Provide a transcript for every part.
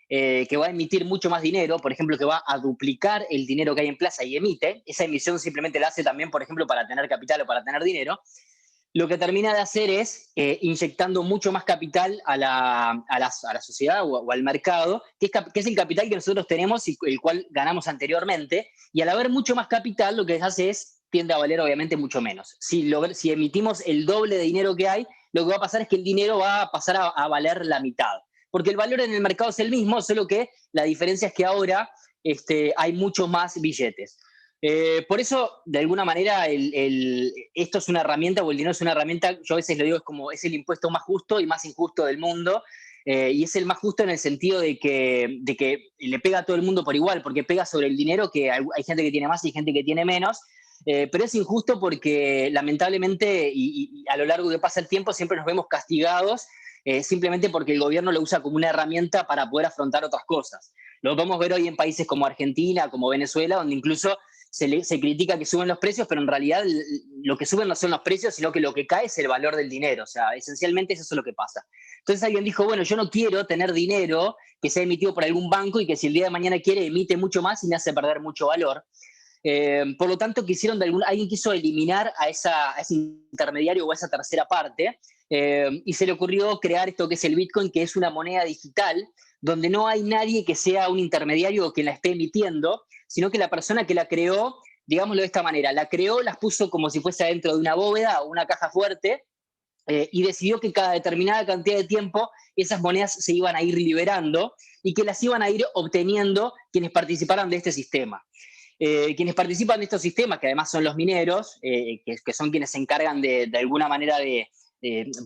que va a emitir mucho más dinero, por ejemplo, que va a duplicar el dinero que hay en plaza y emite. Esa emisión simplemente la hace también, por ejemplo, para tener capital o para tener dinero. Lo que termina de hacer es inyectando mucho más capital a la sociedad o al mercado, que es el capital que nosotros tenemos y el cual ganamos anteriormente. Y al haber mucho más capital, lo que hace es, tiende a valer obviamente mucho menos. Si emitimos el doble de dinero que hay, lo que va a pasar es que el dinero va a pasar a valer la mitad. Porque el valor en el mercado es el mismo, solo que la diferencia es que ahora hay muchos más billetes. Por eso, de alguna manera, esto es una herramienta, o el dinero es una herramienta, yo a veces lo digo, es el impuesto más justo y más injusto del mundo, y es el más justo en el sentido de que le pega a todo el mundo por igual, porque pega sobre el dinero, que hay gente que tiene más y gente que tiene menos, pero es injusto porque lamentablemente, y a lo largo que pasa el tiempo, siempre nos vemos castigados, simplemente porque el gobierno lo usa como una herramienta para poder afrontar otras cosas. Lo podemos ver hoy en países como Argentina, como Venezuela, donde incluso se critica que suben los precios, pero en realidad lo que suben no son los precios, sino que lo que cae es el valor del dinero. O sea, esencialmente eso es lo que pasa. Entonces alguien dijo, bueno, yo no quiero tener dinero que sea emitido por algún banco y que si el día de mañana quiere emite mucho más y me hace perder mucho valor. Por lo tanto, alguien quiso eliminar a ese intermediario o a esa tercera parte, y se le ocurrió crear esto que es el Bitcoin, que es una moneda digital donde no hay nadie que sea un intermediario o que la esté emitiendo, sino que la persona que la creó, digámoslo de esta manera, la creó, las puso como si fuese dentro de una bóveda o una caja fuerte, y decidió que cada determinada cantidad de tiempo esas monedas se iban a ir liberando y que las iban a ir obteniendo quienes participaran de este sistema. Quienes participan de estos sistemas, que además son los mineros, que son quienes se encargan de alguna manera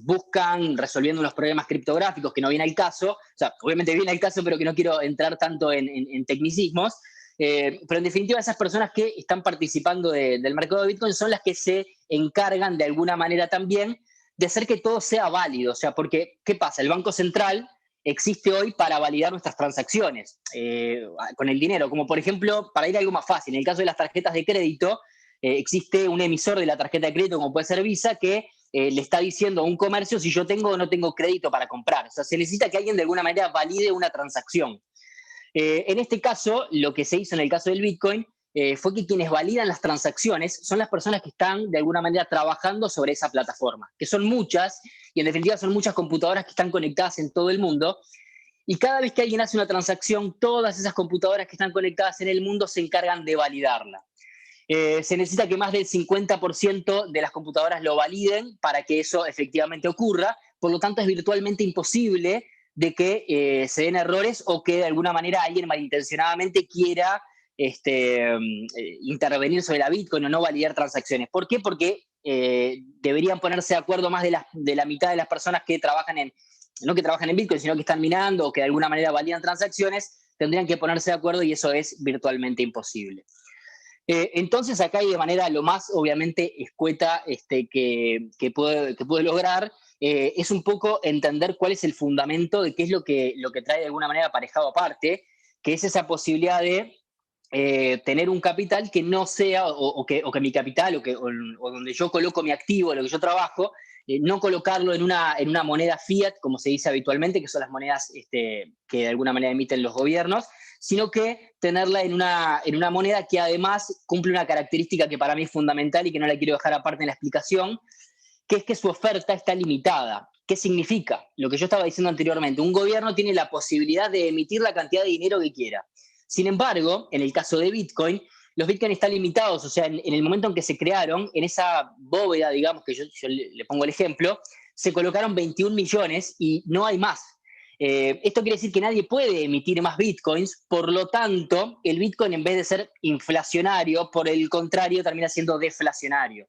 buscan resolviendo unos problemas criptográficos, que no viene al caso, o sea, obviamente viene al caso, pero que no quiero entrar tanto en tecnicismos, pero en definitiva esas personas que están participando del mercado de Bitcoin son las que se encargan de alguna manera también de hacer que todo sea válido, o sea, porque ¿qué pasa? El Banco Central existe hoy para validar nuestras transacciones con el dinero, como por ejemplo, para ir a algo más fácil, en el caso de las tarjetas de crédito, existe un emisor de la tarjeta de crédito, como puede ser Visa, que le está diciendo a un comercio si yo tengo o no tengo crédito para comprar. O sea, se necesita que alguien de alguna manera valide una transacción. En este caso, lo que se hizo en el caso del Bitcoin fue que quienes validan las transacciones son las personas que están de alguna manera trabajando sobre esa plataforma, que son muchas, y en definitiva son muchas computadoras que están conectadas en todo el mundo, y cada vez que alguien hace una transacción, todas esas computadoras que están conectadas en el mundo se encargan de validarla. Se necesita que más del 50% de las computadoras lo validen para que eso efectivamente ocurra, por lo tanto es virtualmente imposible de que se den errores o que de alguna manera alguien malintencionadamente quiera intervenir sobre la Bitcoin o no validar transacciones. ¿Por qué? Porque deberían ponerse de acuerdo más de la mitad de las personas que trabajan no que trabajan en Bitcoin, sino que están minando o que de alguna manera validan transacciones, tendrían que ponerse de acuerdo y eso es virtualmente imposible. Entonces acá hay de manera lo más obviamente escueta que puede lograr, es un poco entender cuál es el fundamento de qué es lo que trae de alguna manera aparejado aparte, que es esa posibilidad de tener un capital que no sea, o que mi capital, o donde yo coloco mi activo, lo que yo trabajo, no colocarlo en una moneda fiat, como se dice habitualmente, que son las monedas que de alguna manera emiten los gobiernos, sino que tenerla en una moneda que además cumple una característica que para mí es fundamental y que no la quiero dejar aparte en la explicación, que es que su oferta está limitada. ¿Qué significa? Lo que yo estaba diciendo anteriormente, un gobierno tiene la posibilidad de emitir la cantidad de dinero que quiera. Sin embargo, en el caso de Bitcoin, los Bitcoin están limitados, o sea, en el momento en que se crearon, en esa bóveda, digamos, que yo le pongo el ejemplo, se colocaron 21 millones y no hay más. Esto quiere decir que nadie puede emitir más bitcoins, por lo tanto, el bitcoin en vez de ser inflacionario, por el contrario, termina siendo deflacionario.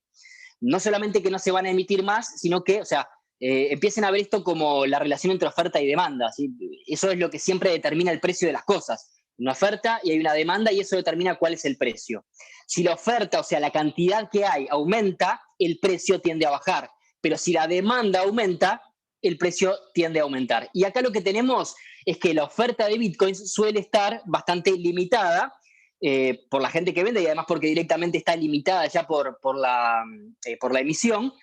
No solamente que no se van a emitir más, sino que, o sea, empiecen a ver esto como la relación entre oferta y demanda, ¿sí? Eso es lo que siempre determina el precio de las cosas. Una oferta y hay una demanda y eso determina cuál es el precio. Si la oferta, o sea, la cantidad que hay aumenta, el precio tiende a bajar. Pero si la demanda aumenta, el precio tiende a aumentar. Y acá lo que tenemos es que la oferta de bitcoins suele estar bastante limitada por la gente que vende y además porque directamente está limitada ya por la emisión,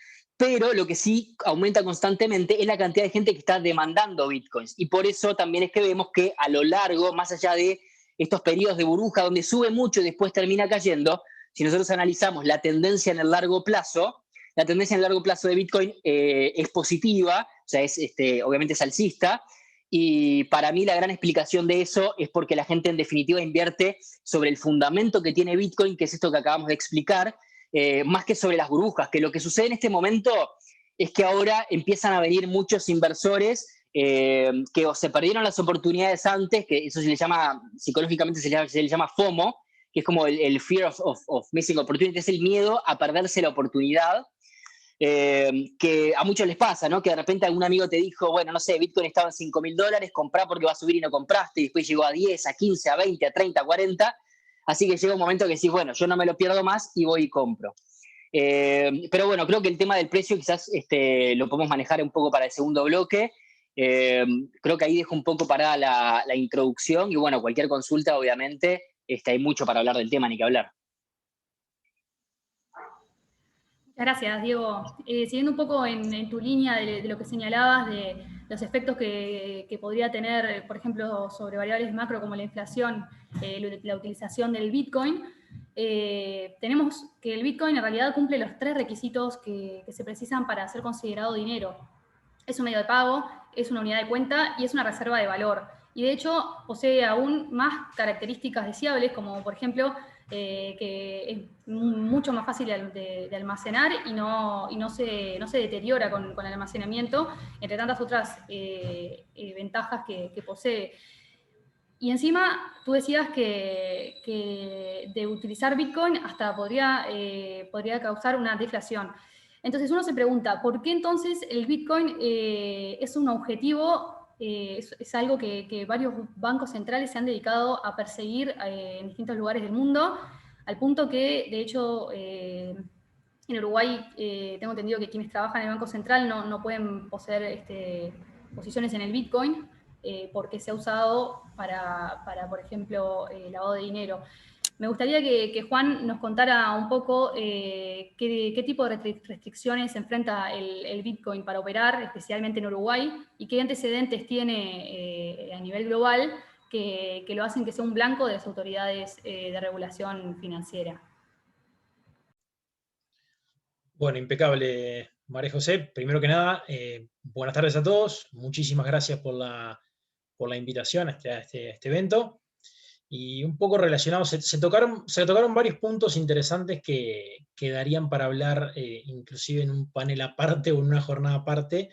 pero lo que sí aumenta constantemente es la cantidad de gente que está demandando bitcoins. Y por eso también es que vemos que a lo largo, más allá de estos periodos de burbuja donde sube mucho y después termina cayendo, si nosotros analizamos la tendencia en el largo plazo, la tendencia en el largo plazo de Bitcoin es positiva, o sea, obviamente es alcista, y para mí la gran explicación de eso es porque la gente en definitiva invierte sobre el fundamento que tiene Bitcoin, que es esto que acabamos de explicar, más que sobre las burbujas, que lo que sucede en este momento es que ahora empiezan a venir muchos inversores que o se perdieron las oportunidades antes, que eso se le llama, psicológicamente se le llama FOMO, que es como el fear of missing opportunity, es el miedo a perderse la oportunidad, que a muchos les pasa, ¿no? Que de repente algún amigo te dijo, bueno, no sé, Bitcoin estaba en $5.000, comprá porque va a subir y no compraste, y después llegó a 10, a 15, a 20, a 30, a 40, así que llega un momento que decís, bueno, yo no me lo pierdo más y voy y compro. Pero bueno, creo que el tema del precio quizás lo podemos manejar un poco para el segundo bloque. Creo que ahí dejo un poco para la introducción y bueno, cualquier consulta, obviamente, hay mucho para hablar del tema, ni que hablar. Muchas gracias, Diego. Siguiendo un poco en tu línea de lo que señalabas, de los efectos que podría tener, por ejemplo, sobre variables macro como la inflación, la utilización del Bitcoin, tenemos que el Bitcoin en realidad cumple los 3 requisitos que se precisan para ser considerado dinero. Es un medio de pago, es una unidad de cuenta y es una reserva de valor. Y de hecho posee aún más características deseables, como por ejemplo que es mucho más fácil de almacenar y no se deteriora con el almacenamiento, entre tantas otras ventajas que posee. Y encima tú decías que de utilizar Bitcoin hasta podría causar una deflación. Entonces uno se pregunta, ¿por qué entonces el Bitcoin es un objetivo, es algo que varios bancos centrales se han dedicado a perseguir en distintos lugares del mundo, al punto que, de hecho, en Uruguay tengo entendido que quienes trabajan en el Banco Central no pueden poseer posiciones en el Bitcoin porque se ha usado para por ejemplo, lavado de dinero. Me gustaría que Juan nos contara un poco qué tipo de restricciones enfrenta el Bitcoin para operar, especialmente en Uruguay, y qué antecedentes tiene a nivel global que lo hacen que sea un blanco de las autoridades de regulación financiera. Bueno, impecable, María José. Primero que nada, buenas tardes a todos. Muchísimas gracias por la invitación a este evento. Y un poco relacionados, se tocaron varios puntos interesantes que darían para hablar inclusive en un panel aparte o en una jornada aparte.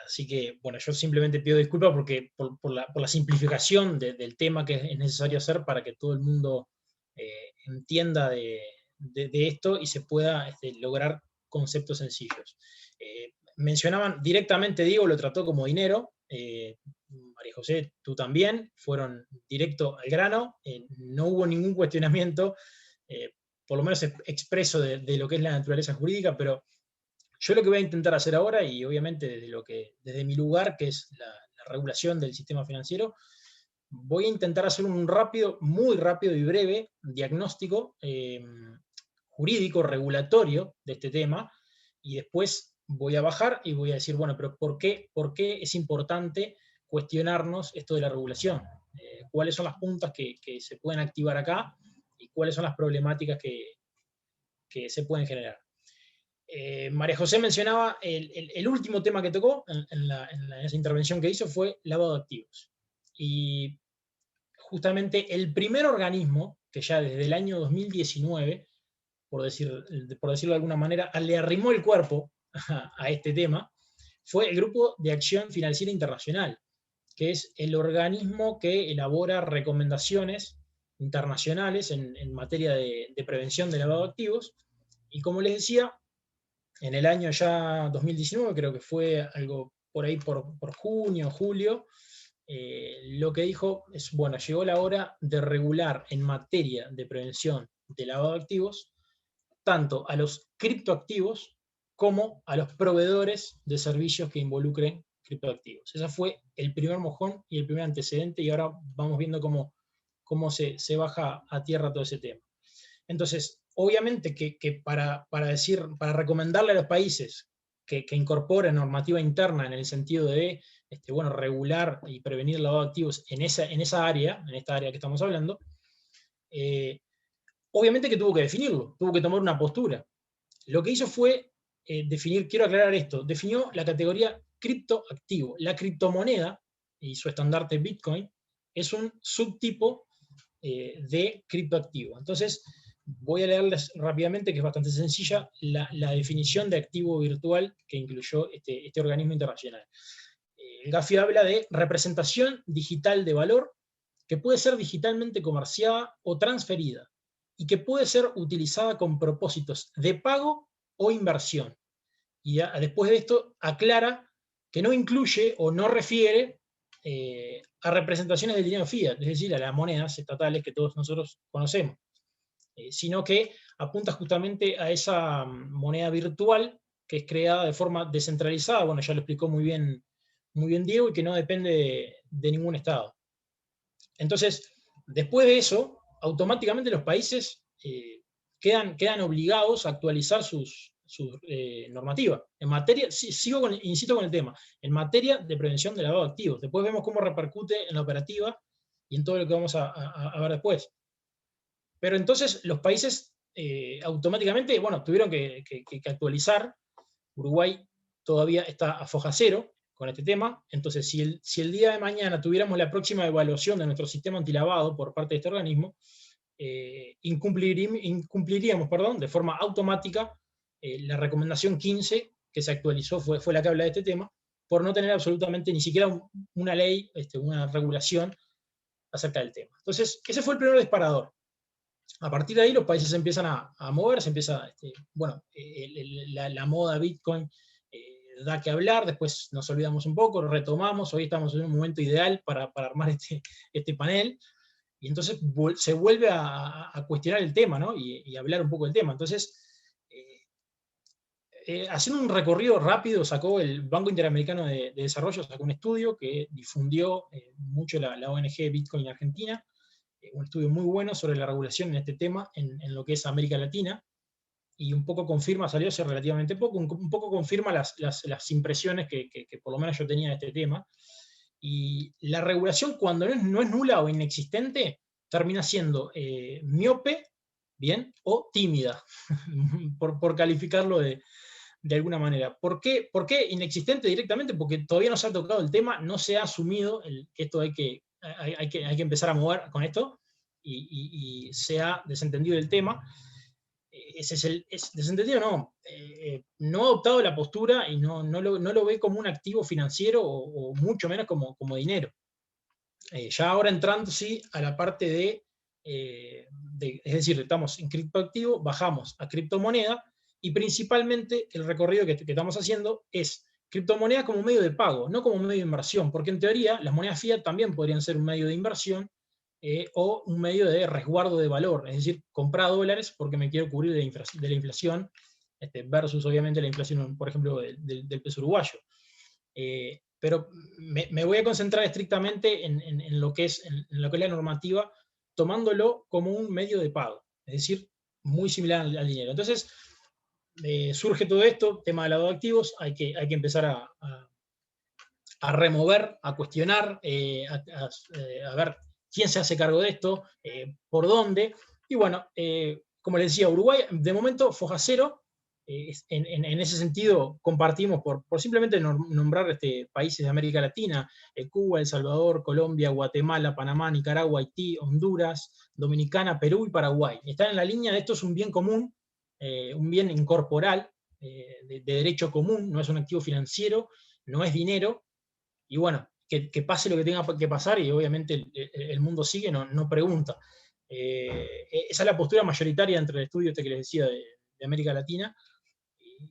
Así que, bueno, yo simplemente pido disculpas porque por la simplificación del tema que es necesario hacer para que todo el mundo entienda de esto y se pueda lograr conceptos sencillos. Mencionaban directamente, Diego lo trató como dinero, María José, tú también, fueron directo al grano, no hubo ningún cuestionamiento, por lo menos expreso de lo que es la naturaleza jurídica, pero yo lo que voy a intentar hacer ahora, y obviamente desde mi lugar, que es la regulación del sistema financiero, voy a intentar hacer un rápido, muy rápido y breve diagnóstico jurídico, regulatorio de este tema, y después voy a bajar y voy a decir, bueno, pero ¿por qué es importante cuestionarnos esto de la regulación? ¿Cuáles son las puntas que se pueden activar acá y cuáles son las problemáticas que se pueden generar? María José mencionaba el último tema que tocó en esa intervención que hizo fue lavado de activos. Y justamente el primer organismo que ya desde el año 2019, por decirlo de alguna manera, le arrimó el cuerpo a este tema, fue el Grupo de Acción Financiera Internacional, que es el organismo que elabora recomendaciones internacionales en materia de prevención de lavado de activos. Y como les decía, en el año ya 2019, creo que fue algo por ahí por junio, julio, lo que dijo es, bueno, llegó la hora de regular en materia de prevención de lavado de activos, tanto a los criptoactivos como a los proveedores de servicios que involucren criptoactivos. Ese fue el primer mojón y el primer antecedente, y ahora vamos viendo cómo se baja a tierra todo ese tema. Entonces, obviamente que para recomendarle a los países que incorpora normativa interna en el sentido de bueno, regular y prevenir el lavado de activos en esta área que estamos hablando, obviamente que tuvo que definirlo, tuvo que tomar una postura. Lo que hizo fue definir, quiero aclarar esto, definió la categoría criptoactivo. La criptomoneda y su estandarte Bitcoin es un subtipo de criptoactivo. Entonces, voy a leerles rápidamente, que es bastante sencilla, la definición de activo virtual que incluyó este organismo internacional. El Gafi habla de representación digital de valor que puede ser digitalmente comerciada o transferida y que puede ser utilizada con propósitos de pago o inversión. Y después de esto aclara que no incluye o no refiere a representaciones del dinero fiat, es decir, a las monedas estatales que todos nosotros conocemos, sino que apunta justamente a esa moneda virtual que es creada de forma descentralizada, bueno, ya lo explicó muy bien Diego, y que no depende de ningún Estado. Entonces, después de eso, automáticamente los países quedan obligados a actualizar sus normativas. En materia, insisto con el tema, en materia de prevención del lavado de activos. Después vemos cómo repercute en la operativa y en todo lo que vamos a ver después. Pero entonces los países automáticamente, bueno, tuvieron que actualizar. Uruguay todavía está a foja cero con este tema. Entonces, si el día de mañana tuviéramos la próxima evaluación de nuestro sistema antilavado por parte de este organismo, incumpliríamos de forma automática la recomendación 15 que se actualizó, fue la que habla de este tema, por no tener absolutamente ni siquiera una ley, una regulación acerca del tema. Entonces, ese fue el primer disparador. A partir de ahí los países empiezan a mover, se empieza, bueno, la moda Bitcoin da que hablar, después nos olvidamos un poco, lo retomamos, hoy estamos en un momento ideal para armar este panel, y entonces se vuelve a cuestionar el tema, ¿no? y hablar un poco del tema. Entonces, haciendo un recorrido rápido, sacó el Banco Interamericano de Desarrollo, sacó un estudio que difundió mucho la ONG Bitcoin Argentina, un estudio muy bueno sobre la regulación en este tema en lo que es América Latina, y un poco confirma, salió hace relativamente poco, un poco confirma las impresiones que por lo menos yo tenía de este tema. Y la regulación, cuando no es nula o inexistente, termina siendo miope, ¿bien? O tímida, por calificarlo de alguna manera. ¿Por qué inexistente directamente? Porque todavía no se ha tocado el tema, no se ha asumido que esto hay que empezar a mover con esto, y se ha desentendido del tema. Desentendido no ha adoptado la postura y no lo ve como un activo financiero o mucho menos como dinero. Ya ahora entrando sí a la parte es decir, estamos en criptoactivo, bajamos a criptomoneda, y principalmente el recorrido que estamos haciendo es criptomoneda como medio de pago, no como medio de inversión, porque en teoría las monedas fiat también podrían ser un medio de inversión o un medio de resguardo de valor, es decir, comprar dólares porque me quiero cubrir de la inflación, versus obviamente la inflación, por ejemplo, del peso uruguayo. Pero me voy a concentrar estrictamente en lo que es la normativa, tomándolo como un medio de pago, es decir, muy similar al dinero. Entonces, surge todo esto, tema de lavado de activos, hay que empezar a remover, a cuestionar, a ver quién se hace cargo de esto, por dónde. Y bueno, como les decía, Uruguay, de momento, foja cero. En ese sentido, compartimos, por simplemente nombrar países de América Latina, Cuba, El Salvador, Colombia, Guatemala, Panamá, Nicaragua, Haití, Honduras, Dominicana, Perú y Paraguay. Están en la línea de esto, es un bien común, un bien incorporal, de derecho común, no es un activo financiero, no es dinero, y bueno, que pase lo que tenga que pasar, y obviamente el mundo sigue, no pregunta. Esa es la postura mayoritaria entre el estudio que les decía de América Latina.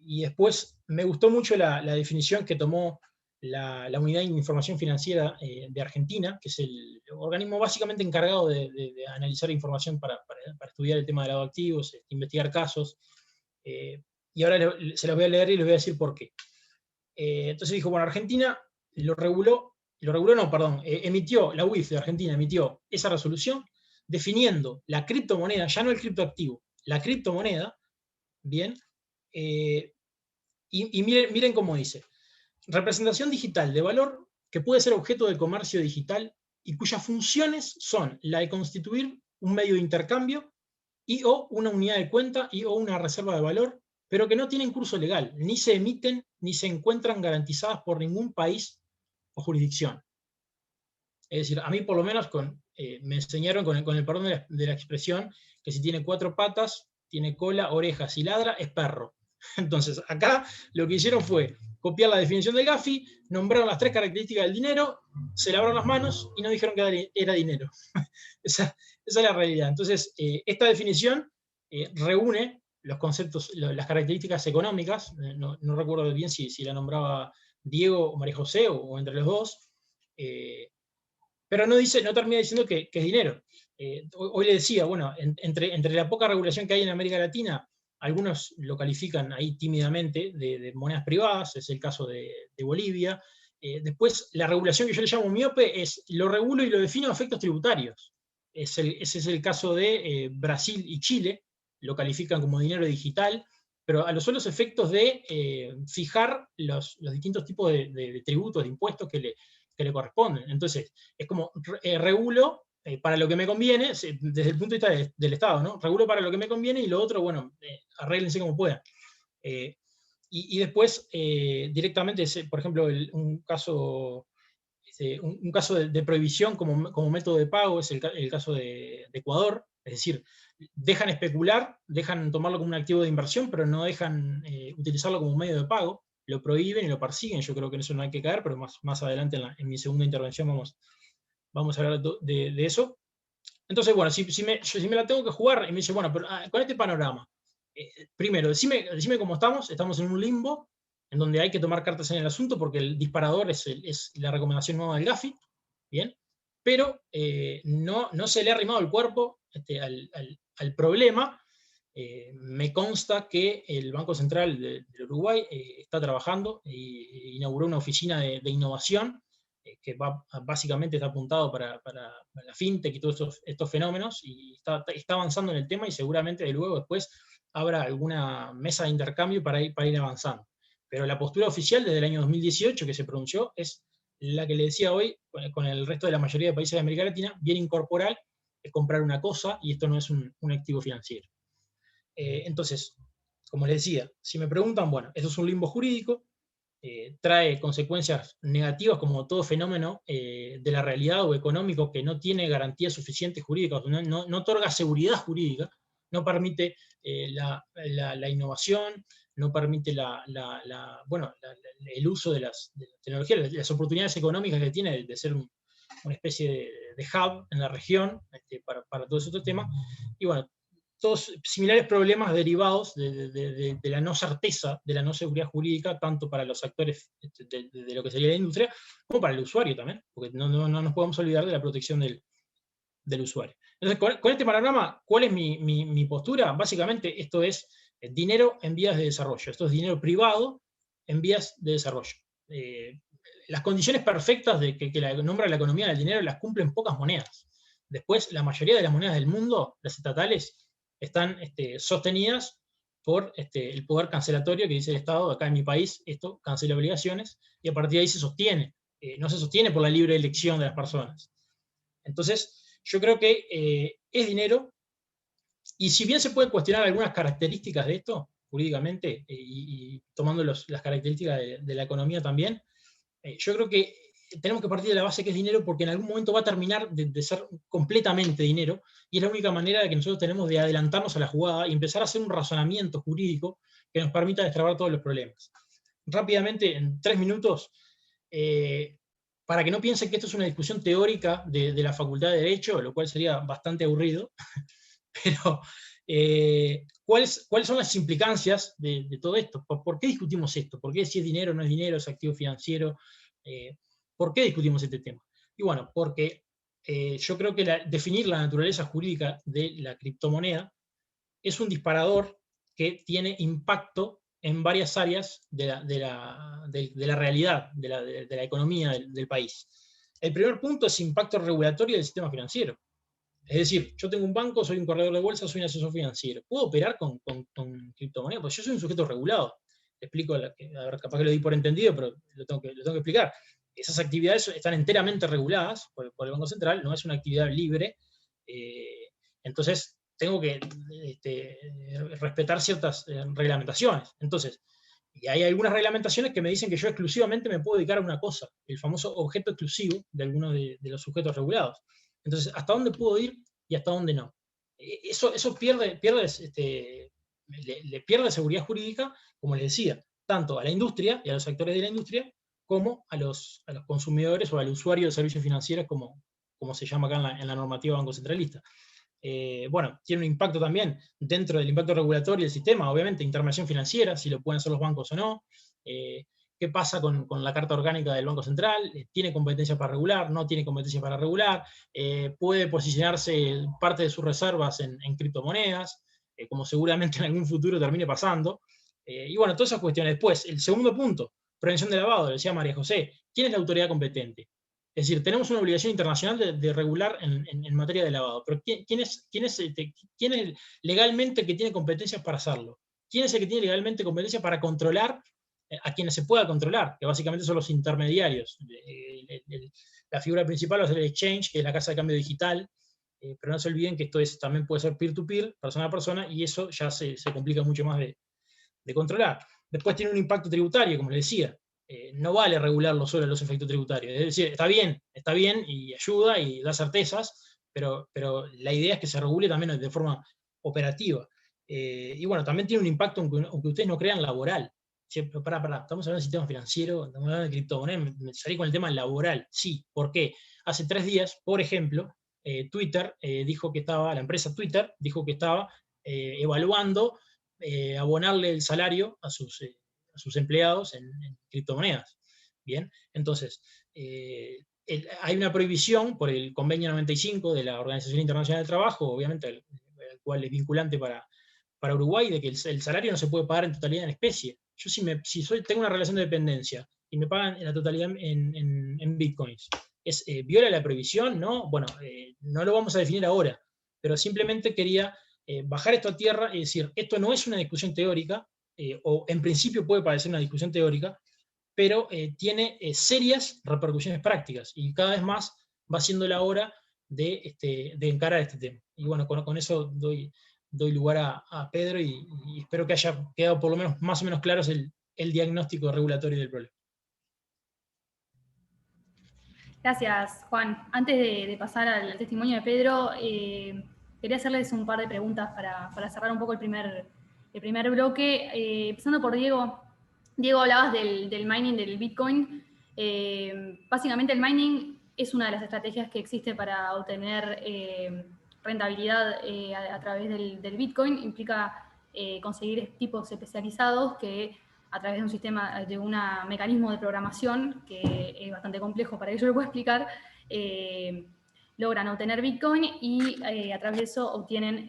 Y después me gustó mucho la definición que tomó la Unidad de Información Financiera de Argentina, que es el organismo básicamente encargado de analizar información para estudiar el tema de lavado de activos, investigar casos. Y ahora se los voy a leer y les voy a decir por qué. Entonces dijo, bueno, Argentina emitió, la UIF de Argentina emitió esa resolución definiendo la criptomoneda, ya no el criptoactivo, la criptomoneda, bien, y Y miren cómo dice. Representación digital de valor que puede ser objeto de comercio digital y cuyas funciones son la de constituir un medio de intercambio y o una unidad de cuenta y o una reserva de valor, pero que no tienen curso legal, ni se emiten ni se encuentran garantizadas por ningún país o jurisdicción. Es decir, a mí por lo menos me enseñaron con el perdón de la expresión que si tiene 4 patas, tiene cola, orejas y ladra, es perro. Entonces, acá lo que hicieron fue copiar la definición del Gafi, nombraron las 3 características del dinero, se lavaron las manos y no dijeron que era dinero. esa es la realidad. Entonces, esta definición reúne los conceptos, las características económicas, no recuerdo bien si la nombraba Diego o María José o entre los dos, pero no termina diciendo que es dinero. Hoy le decía, bueno, entre la poca regulación que hay en América Latina, algunos lo califican ahí tímidamente de monedas privadas, es el caso de Bolivia. Después, la regulación que yo le llamo miope es lo regulo y lo defino a efectos tributarios. Ese es el caso de Brasil y Chile, lo califican como dinero digital, pero a los solos efectos de fijar los distintos tipos de tributos, de impuestos que le corresponden. Entonces, es como regulo para lo que me conviene, desde el punto de vista del Estado, ¿no? Regulo para lo que me conviene y lo otro, bueno, arréglense como puedan. Y después, directamente, por ejemplo, un caso de prohibición como método de pago es el caso de Ecuador, es decir, dejan especular, dejan tomarlo como un activo de inversión, pero no dejan utilizarlo como medio de pago, lo prohíben y lo persiguen. Yo creo que en eso no hay que caer, pero más adelante en mi segunda intervención vamos a hablar de eso. Entonces, bueno, si me la tengo que jugar y me dice, bueno, pero con este panorama, primero, decime cómo estamos en un limbo, en donde hay que tomar cartas en el asunto, porque el disparador es la recomendación nueva del Gafi, ¿bien? Pero no se le ha arrimado el cuerpo al problema. Me consta que el Banco Central del Uruguay está trabajando e inauguró una oficina de innovación que básicamente está apuntado para la fintech y todos estos fenómenos, y está avanzando en el tema, y seguramente de luego después habrá alguna mesa de intercambio para ir avanzando. Pero la postura oficial desde el año 2018 que se pronunció es la que le decía hoy, con el resto de la mayoría de países de América Latina, bien incorporar, comprar una cosa, y esto no es un activo financiero. Entonces, como les decía, si me preguntan, bueno, esto es un limbo jurídico, trae consecuencias negativas como todo fenómeno de la realidad o económico que no tiene garantías suficientes jurídicas, no otorga seguridad jurídica, no permite la innovación, no permite el uso de las tecnologías, las oportunidades económicas que tiene de ser una especie de hub en la región para todos estos temas. Y bueno, todos similares problemas derivados de la no certeza, de la no seguridad jurídica, tanto para los actores de lo que sería la industria, como para el usuario también, porque no nos podemos olvidar de la protección del usuario. Entonces, con este panorama, ¿cuál es mi postura? Básicamente, esto es dinero en vías de desarrollo. Esto es dinero privado en vías de desarrollo. Las condiciones perfectas de que nombra la economía del dinero las cumplen pocas monedas. Después, la mayoría de las monedas del mundo, las estatales, están sostenidas por el poder cancelatorio que dice el Estado. Acá en mi país esto cancela obligaciones, y a partir de ahí se sostiene. No se sostiene por la libre elección de las personas. Entonces, yo creo que es dinero, y si bien se pueden cuestionar algunas características de esto jurídicamente, y tomando las características de la economía también, yo creo que tenemos que partir de la base que es dinero, porque en algún momento va a terminar de ser completamente dinero, y es la única manera de que nosotros tenemos de adelantarnos a la jugada y empezar a hacer un razonamiento jurídico que nos permita destrabar todos los problemas. Rápidamente, en 3 minutos, para que no piensen que esto es una discusión teórica de la Facultad de Derecho, lo cual sería bastante aburrido, pero ¿cuáles son las implicancias de todo esto? ¿Por qué discutimos esto? ¿Por qué si es dinero, no es dinero, es activo financiero? ¿Por qué discutimos este tema? Y bueno, porque yo creo que definir la naturaleza jurídica de la criptomoneda es un disparador que tiene impacto en varias áreas de la realidad, de la economía del país. El primer punto es impacto regulatorio del sistema financiero. Es decir, yo tengo un banco, soy un corredor de bolsa, soy un asesor financiero. ¿Puedo operar con criptomonedas? Pues yo soy un sujeto regulado. explico, a ver, capaz que lo di por entendido, pero lo tengo que explicar. Esas actividades están enteramente reguladas por el Banco Central, no es una actividad libre, entonces tengo que respetar ciertas reglamentaciones. Entonces, y hay algunas reglamentaciones que me dicen que yo exclusivamente me puedo dedicar a una cosa, el famoso objeto exclusivo de algunos de los sujetos regulados. Entonces, ¿hasta dónde puedo ir y hasta dónde no? Eso le pierde seguridad jurídica, como les decía, tanto a la industria y a los actores de la industria, como a los consumidores o al usuario de servicios financieros, como se llama acá en la normativa banco centralista. Bueno, tiene un impacto también dentro del impacto regulatorio del sistema, obviamente, intermediación financiera, si lo pueden hacer los bancos o no. ¿Qué pasa con la Carta Orgánica del Banco Central? ¿Tiene competencia para regular? ¿No tiene competencia para regular? ¿Puede posicionarse parte de sus reservas en criptomonedas? Como seguramente en algún futuro termine pasando. Y bueno, todas esas cuestiones. Después, el segundo punto, prevención de lavado, lo decía María José. ¿Quién es la autoridad competente? Es decir, tenemos una obligación internacional de regular en materia de lavado, pero ¿quién es legalmente que tiene competencias para hacerlo? ¿Quién es el que tiene legalmente competencia para controlar a quienes se pueda controlar? Que básicamente son los intermediarios. La figura principal va a ser el exchange, que es la casa de cambio digital, pero no se olviden que esto también puede ser peer-to-peer, persona a persona, y eso ya se complica mucho más de controlar. Después tiene un impacto tributario, como les decía. No vale regularlo solo los efectos tributarios. Es decir, está bien y ayuda y da certezas, pero la idea es que se regule también de forma operativa. Y bueno, también tiene un impacto, aunque ustedes no crean, laboral. Pero estamos hablando de sistema financiero, estamos hablando de criptomonedas, me salí con el tema laboral. Sí, ¿por qué? Hace 3 días, por ejemplo, Twitter dijo que estaba, la empresa Twitter dijo que estaba evaluando abonarle el salario a sus empleados en criptomonedas. Bien, entonces, hay una prohibición por el convenio 95 de la Organización Internacional del Trabajo, obviamente, el cual es vinculante para Uruguay, de que el salario no se puede pagar en totalidad en especie. Yo tengo una relación de dependencia y me pagan en la totalidad en bitcoins, ¿viola la prohibición? No, bueno, no lo vamos a definir ahora, pero simplemente quería bajar esto a tierra y decir, esto no es una discusión teórica, o en principio puede parecer una discusión teórica, pero tiene serias repercusiones prácticas y cada vez más va siendo la hora de encarar este tema. Y bueno, con eso doy lugar a Pedro y espero que haya quedado por lo menos más o menos claros el diagnóstico regulatorio del problema. Gracias, Juan. Antes de pasar al testimonio de Pedro, quería hacerles un par de preguntas para cerrar un poco el primer bloque. Empezando por Diego. Diego, hablabas del mining del Bitcoin. Básicamente el mining es una de las estrategias que existe para obtener rentabilidad a través del Bitcoin. Implica conseguir tipos especializados que a través de un sistema, de un mecanismo de programación que es bastante complejo para que yo lo pueda explicar, logran obtener Bitcoin y a través de eso obtienen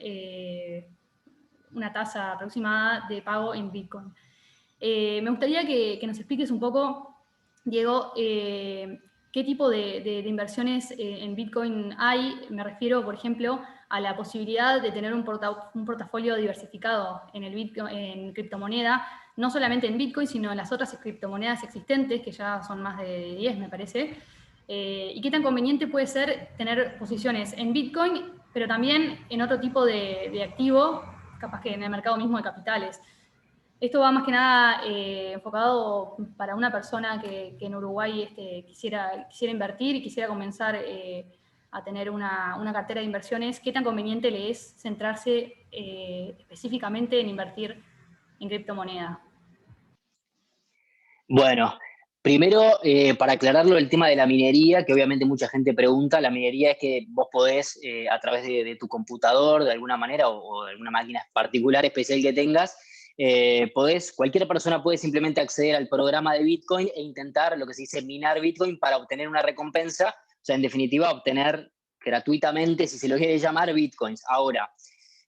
una tasa aproximada de pago en Bitcoin. Me gustaría que nos expliques un poco, Diego, qué tipo de inversiones en Bitcoin hay. Me refiero, por ejemplo, a la posibilidad de tener un portafolio diversificado en criptomoneda, no solamente en Bitcoin, sino en las otras criptomonedas existentes, que ya son más de 10, me parece. Y qué tan conveniente puede ser tener posiciones en Bitcoin, pero también en otro tipo de activo, capaz que en el mercado mismo de capitales. Esto va más que nada enfocado para una persona que en Uruguay quisiera invertir y quisiera comenzar a tener una cartera de inversiones. ¿Qué tan conveniente le es centrarse específicamente en invertir en criptomoneda? Bueno, primero, para aclararlo, el tema de la minería, que obviamente mucha gente pregunta, la minería es que vos podés, a través de tu computador, de alguna manera, o de alguna máquina particular, especial que tengas, cualquier persona puede simplemente acceder al programa de Bitcoin e intentar lo que se dice minar Bitcoin para obtener una recompensa, o sea, en definitiva, obtener gratuitamente, si se lo quiere llamar, Bitcoins. Ahora,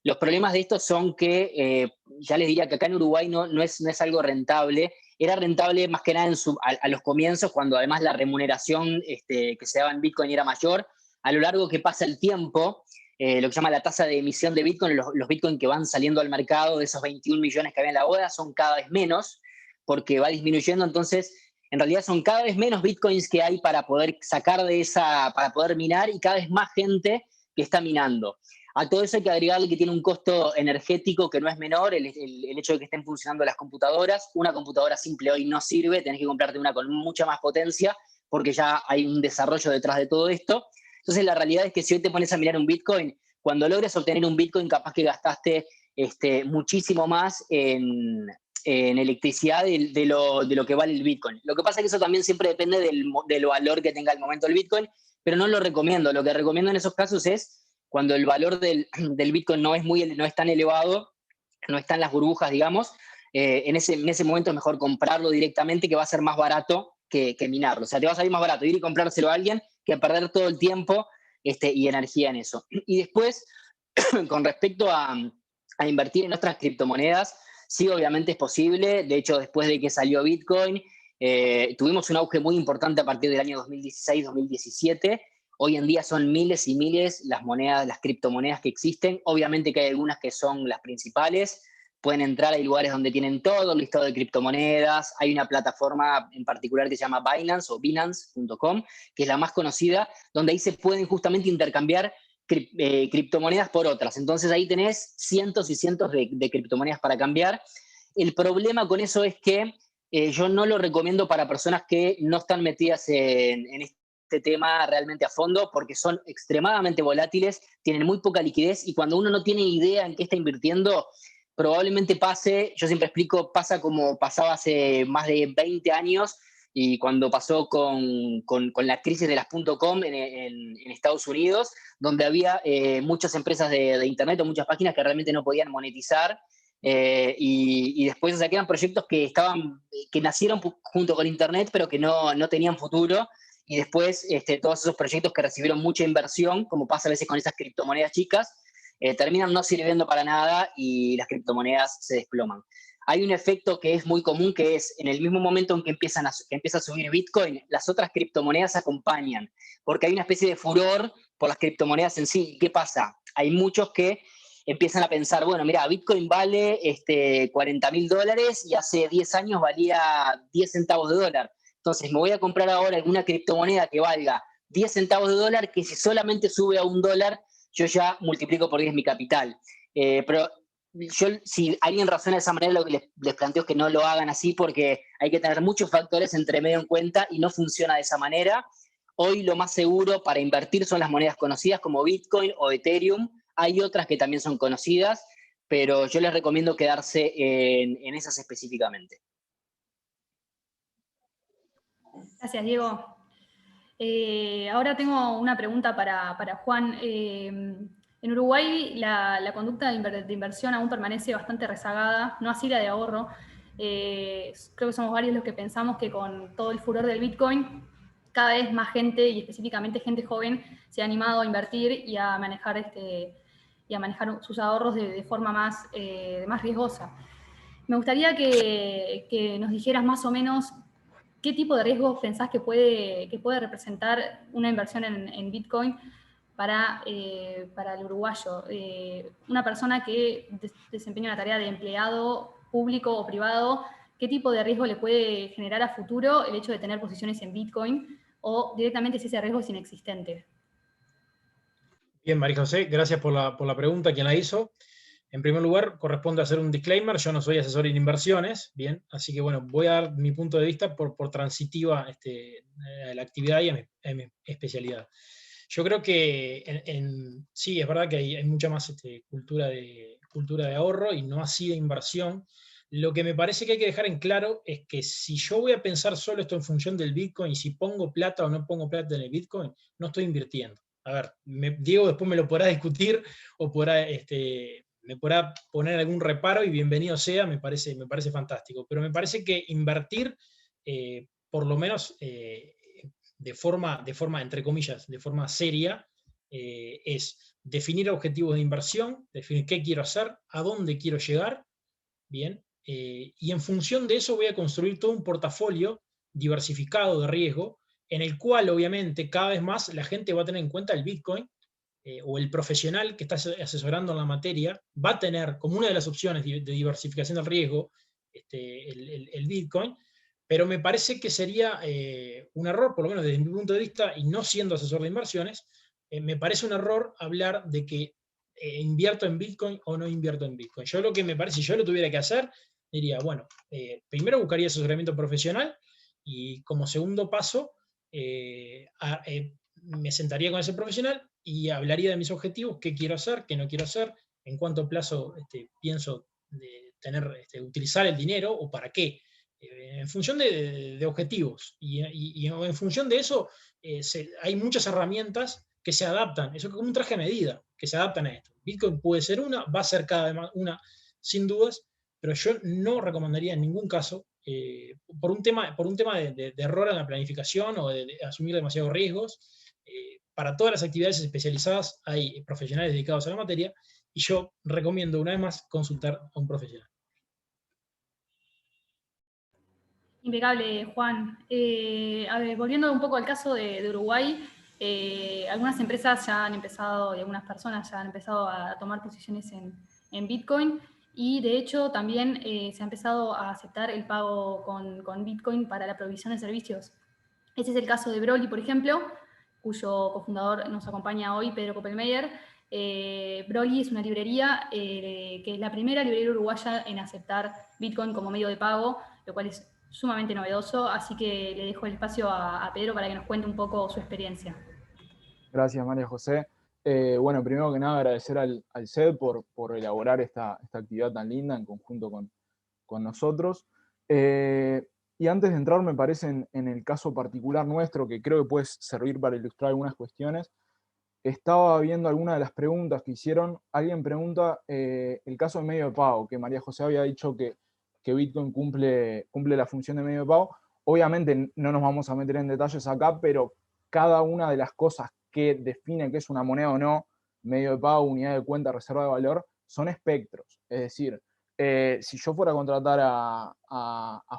los problemas de esto son que, ya les diría que acá en Uruguay no es algo rentable. Era rentable más que nada a los comienzos, cuando además la remuneración que se daba en Bitcoin era mayor. A lo largo que pasa el tiempo, lo que se llama la tasa de emisión de Bitcoin, los Bitcoin que van saliendo al mercado, de esos 21 millones que había en la boda, son cada vez menos. porque va disminuyendo, entonces en realidad son cada vez menos bitcoins que hay para poder sacar de esa, para poder minar, y cada vez más gente que está minando. A todo eso hay que agregarle que tiene un costo energético que no es menor, el hecho de que estén funcionando las computadoras. Una computadora simple hoy no sirve, tenés que comprarte una con mucha más potencia, porque ya hay un desarrollo detrás de todo esto. Entonces la realidad es que si hoy te pones a mirar un bitcoin, cuando logres obtener un bitcoin, capaz que gastaste muchísimo más en electricidad de lo que vale el bitcoin. Lo que pasa es que eso también siempre depende del valor que tenga el momento el bitcoin, pero no lo recomiendo. Lo que recomiendo en esos casos es cuando el valor del bitcoin no es tan elevado, no están las burbujas, digamos, en ese momento es mejor comprarlo directamente, que va a ser más barato que minarlo. O sea, te va a salir más barato ir y comprárselo a alguien que perder todo el tiempo y energía en eso. Y después, con respecto a invertir en otras criptomonedas, sí, obviamente es posible. De hecho, después de que salió Bitcoin, tuvimos un auge muy importante a partir del año 2016-2017. Hoy en día son miles y miles las criptomonedas que existen. Obviamente que hay algunas que son las principales. Pueden entrar, hay lugares donde tienen todo el listado de criptomonedas. Hay una plataforma en particular que se llama Binance o Binance.com, que es la más conocida, donde ahí se pueden justamente intercambiar criptomonedas por otras. Entonces ahí tenés cientos y cientos de criptomonedas para cambiar. El problema con eso es que yo no lo recomiendo para personas que no están metidas en este tema realmente a fondo, porque son extremadamente volátiles, tienen muy poca liquidez, y cuando uno no tiene idea en qué está invirtiendo, probablemente pase, yo siempre explico, pasa como pasaba hace más de 20 años, y cuando pasó con la crisis de las .com en Estados Unidos, donde había muchas empresas de Internet o muchas páginas que realmente no podían monetizar, y después se saquean proyectos que nacieron junto con Internet, pero que no tenían futuro, y después todos esos proyectos que recibieron mucha inversión, como pasa a veces con esas criptomonedas chicas, terminan no sirviendo para nada y las criptomonedas se desploman. Hay un efecto que es muy común, que es en el mismo momento en que empieza a subir Bitcoin, las otras criptomonedas acompañan, porque hay una especie de furor por las criptomonedas en sí. ¿Qué pasa? Hay muchos que empiezan a pensar, bueno, mira, Bitcoin vale $40.000 y hace 10 años valía 10 centavos de dólar. Entonces me voy a comprar ahora alguna criptomoneda que valga 10 centavos de dólar, que si solamente sube a $1, yo ya multiplico por 10 mi capital. Pero si alguien razona de esa manera, lo que les planteo es que no lo hagan así, porque hay que tener muchos factores entre medio en cuenta y no funciona de esa manera. Hoy lo más seguro para invertir son las monedas conocidas como Bitcoin o Ethereum. Hay otras que también son conocidas, pero yo les recomiendo quedarse en esas específicamente. Gracias, Diego. Ahora tengo una pregunta para Juan. En Uruguay la conducta de inversión aún permanece bastante rezagada, no así la de ahorro. Creo que somos varios los que pensamos que con todo el furor del Bitcoin, cada vez más gente, y específicamente gente joven, se ha animado a invertir y a manejar, sus ahorros de forma más riesgosa. Me gustaría que nos dijeras más o menos qué tipo de riesgos pensás que puede representar una inversión en Bitcoin para el uruguayo. Una persona que desempeña una tarea de empleado público o privado, ¿qué tipo de riesgo le puede generar a futuro el hecho de tener posiciones en Bitcoin, o directamente si ese riesgo es inexistente? Bien, María José, gracias por la pregunta, quien la hizo. En primer lugar, corresponde hacer un disclaimer: yo no soy asesor en inversiones, bien, así que bueno, voy a dar mi punto de vista por transitiva a la actividad y a mi especialidad. Yo creo que sí, es verdad que hay mucha más cultura de ahorro y no así de inversión. Lo que me parece que hay que dejar en claro es que si yo voy a pensar solo esto en función del Bitcoin, y si pongo plata o no pongo plata en el Bitcoin, no estoy invirtiendo. A ver, Diego después me lo podrá discutir o me podrá poner algún reparo, y bienvenido sea, me parece fantástico. Pero me parece que invertir, por lo menos de forma, entre comillas, de forma seria, es definir objetivos de inversión, definir qué quiero hacer, a dónde quiero llegar, bien, y en función de eso voy a construir todo un portafolio diversificado de riesgo, en el cual obviamente cada vez más la gente va a tener en cuenta el Bitcoin, o el profesional que está asesorando en la materia va a tener como una de las opciones de diversificación del riesgo el Bitcoin, pero me parece que sería un error, por lo menos desde mi punto de vista, y no siendo asesor de inversiones, me parece un error hablar de que invierto en Bitcoin o no invierto en Bitcoin. Yo lo que me parece, si yo lo tuviera que hacer, diría, bueno, primero buscaría asesoramiento profesional y como segundo paso, me sentaría con ese profesional y hablaría de mis objetivos, qué quiero hacer, qué no quiero hacer, en cuánto plazo pienso utilizar el dinero o para qué, en función de objetivos. Y en función de eso, hay muchas herramientas que se adaptan, eso es como un traje a medida, que se adaptan a esto. Bitcoin puede ser una, va a ser cada vez más una, sin dudas, pero yo no recomendaría en ningún caso, por un tema de error en la planificación o de asumir demasiados riesgos. Para todas las actividades especializadas hay profesionales dedicados a la materia, y yo recomiendo una vez más consultar a un profesional. Impecable, Juan. A ver, volviendo un poco al caso de Uruguay, algunas empresas ya han empezado, y algunas personas ya han empezado a tomar posiciones en Bitcoin, y de hecho también se ha empezado a aceptar el pago con Bitcoin para la provisión de servicios. Ese es el caso de Broly, por ejemplo, cuyo cofundador nos acompaña hoy, Pedro Koppelmeyer. Broly es una librería que es la primera librería uruguaya en aceptar Bitcoin como medio de pago, lo cual es sumamente novedoso, así que le dejo el espacio a Pedro para que nos cuente un poco su experiencia. Gracias, María José. Bueno, primero que nada agradecer al CED por elaborar esta actividad tan linda en conjunto con nosotros. Y antes de entrar, me parece en el caso particular nuestro, que creo que puede servir para ilustrar algunas cuestiones, estaba viendo algunas de las preguntas que hicieron. Alguien pregunta el caso de medio de pago, que María José había dicho que Bitcoin cumple la función de medio de pago. Obviamente no nos vamos a meter en detalles acá, pero cada una de las cosas que define qué es una moneda o no, medio de pago, unidad de cuenta, reserva de valor, son espectros. Es decir, si yo fuera a contratar a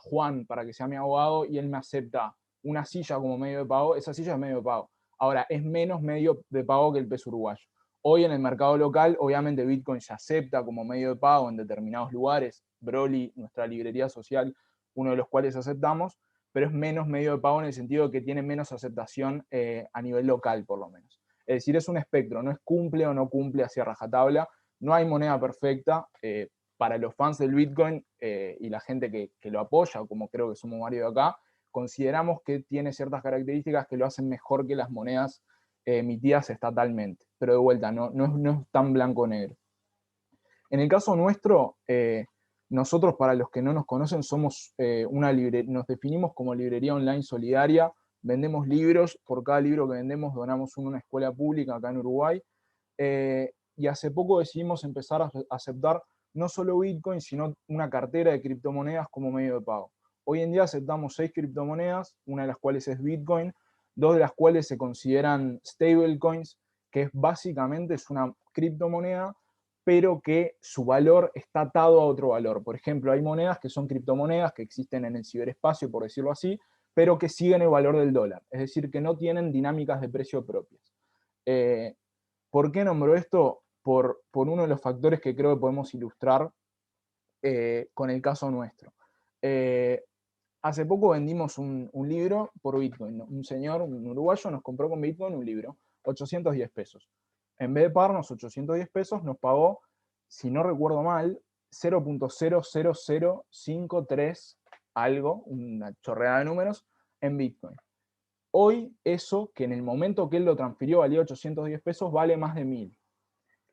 Juan para que sea mi abogado y él me acepta una silla como medio de pago, esa silla es medio de pago. Ahora, es menos medio de pago que el peso uruguayo. Hoy en el mercado local, obviamente Bitcoin se acepta como medio de pago en determinados lugares. Broly, nuestra librería social, uno de los cuales aceptamos, pero es menos medio de pago en el sentido de que tiene menos aceptación a nivel local, por lo menos. Es decir, es un espectro, no es cumple o no cumple hacia rajatabla. No hay moneda perfecta. Para los fans del Bitcoin y la gente que lo apoya, como creo que somos varios de acá, consideramos que tiene ciertas características que lo hacen mejor que las monedas emitidas estatalmente. Pero de vuelta, no es tan blanco-negro. En el caso nuestro, nosotros, para los que no nos conocen, somos nos definimos como librería online solidaria. Vendemos libros, por cada libro que vendemos donamos uno a una escuela pública acá en Uruguay. Y hace poco decidimos empezar a aceptar no solo Bitcoin, sino una cartera de criptomonedas como medio de pago. Hoy en día aceptamos 6 criptomonedas, una de las cuales es Bitcoin, 2 de las cuales se consideran stablecoins, que es básicamente una criptomoneda, pero que su valor está atado a otro valor. Por ejemplo, hay monedas que son criptomonedas que existen en el ciberespacio, por decirlo así, pero que siguen el valor del dólar, es decir, que no tienen dinámicas de precio propias. ¿Por qué nombro esto? Por uno de los factores que creo que podemos ilustrar con el caso nuestro. Hace poco vendimos un libro por Bitcoin. Un señor, un uruguayo, nos compró con Bitcoin un libro, 810 pesos. En vez de pagarnos 810 pesos, nos pagó, si no recuerdo mal, 0.00053 algo, una chorreada de números, en Bitcoin. Hoy eso, que en el momento que él lo transfirió valía 810 pesos, vale más de 1000.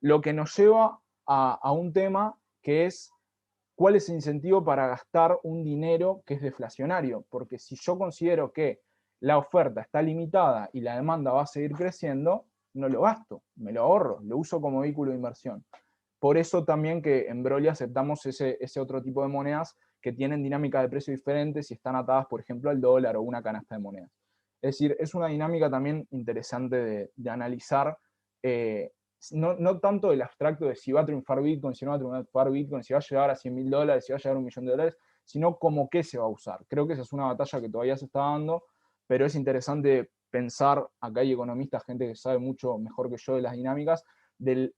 Lo que nos lleva a un tema que es cuál es el incentivo para gastar un dinero que es deflacionario. Porque si yo considero que la oferta está limitada y la demanda va a seguir creciendo, no lo gasto, me lo ahorro, lo uso como vehículo de inversión. Por eso también que en Broly aceptamos ese otro tipo de monedas que tienen dinámica de precio diferentes y están atadas, por ejemplo, al dólar o una canasta de monedas. Es decir, es una dinámica también interesante de analizar, no tanto el abstracto de si va a triunfar Bitcoin, si no va a triunfar Bitcoin, si va a llegar a $100.000, si va a llegar a $1.000.000, sino como qué se va a usar. Creo que esa es una batalla que todavía se está dando, pero es interesante pensar, acá hay economistas, gente que sabe mucho mejor que yo de las dinámicas, de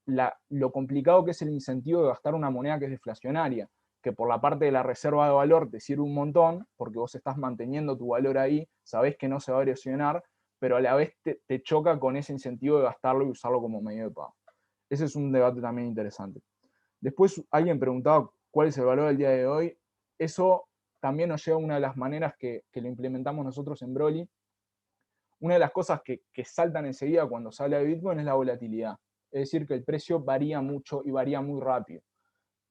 lo complicado que es el incentivo de gastar una moneda que es deflacionaria. que por la parte de la reserva de valor te sirve un montón, porque vos estás manteniendo tu valor ahí, sabés que no se va a erosionar, pero a la vez te choca con ese incentivo de gastarlo y usarlo como medio de pago. Ese es un debate también interesante. Después alguien preguntaba cuál es el valor del día de hoy. Eso también nos lleva a una de las maneras que lo implementamos nosotros en Broly. Una de las cosas que saltan enseguida cuando se habla de Bitcoin es la volatilidad. Es decir, que el precio varía mucho y varía muy rápido.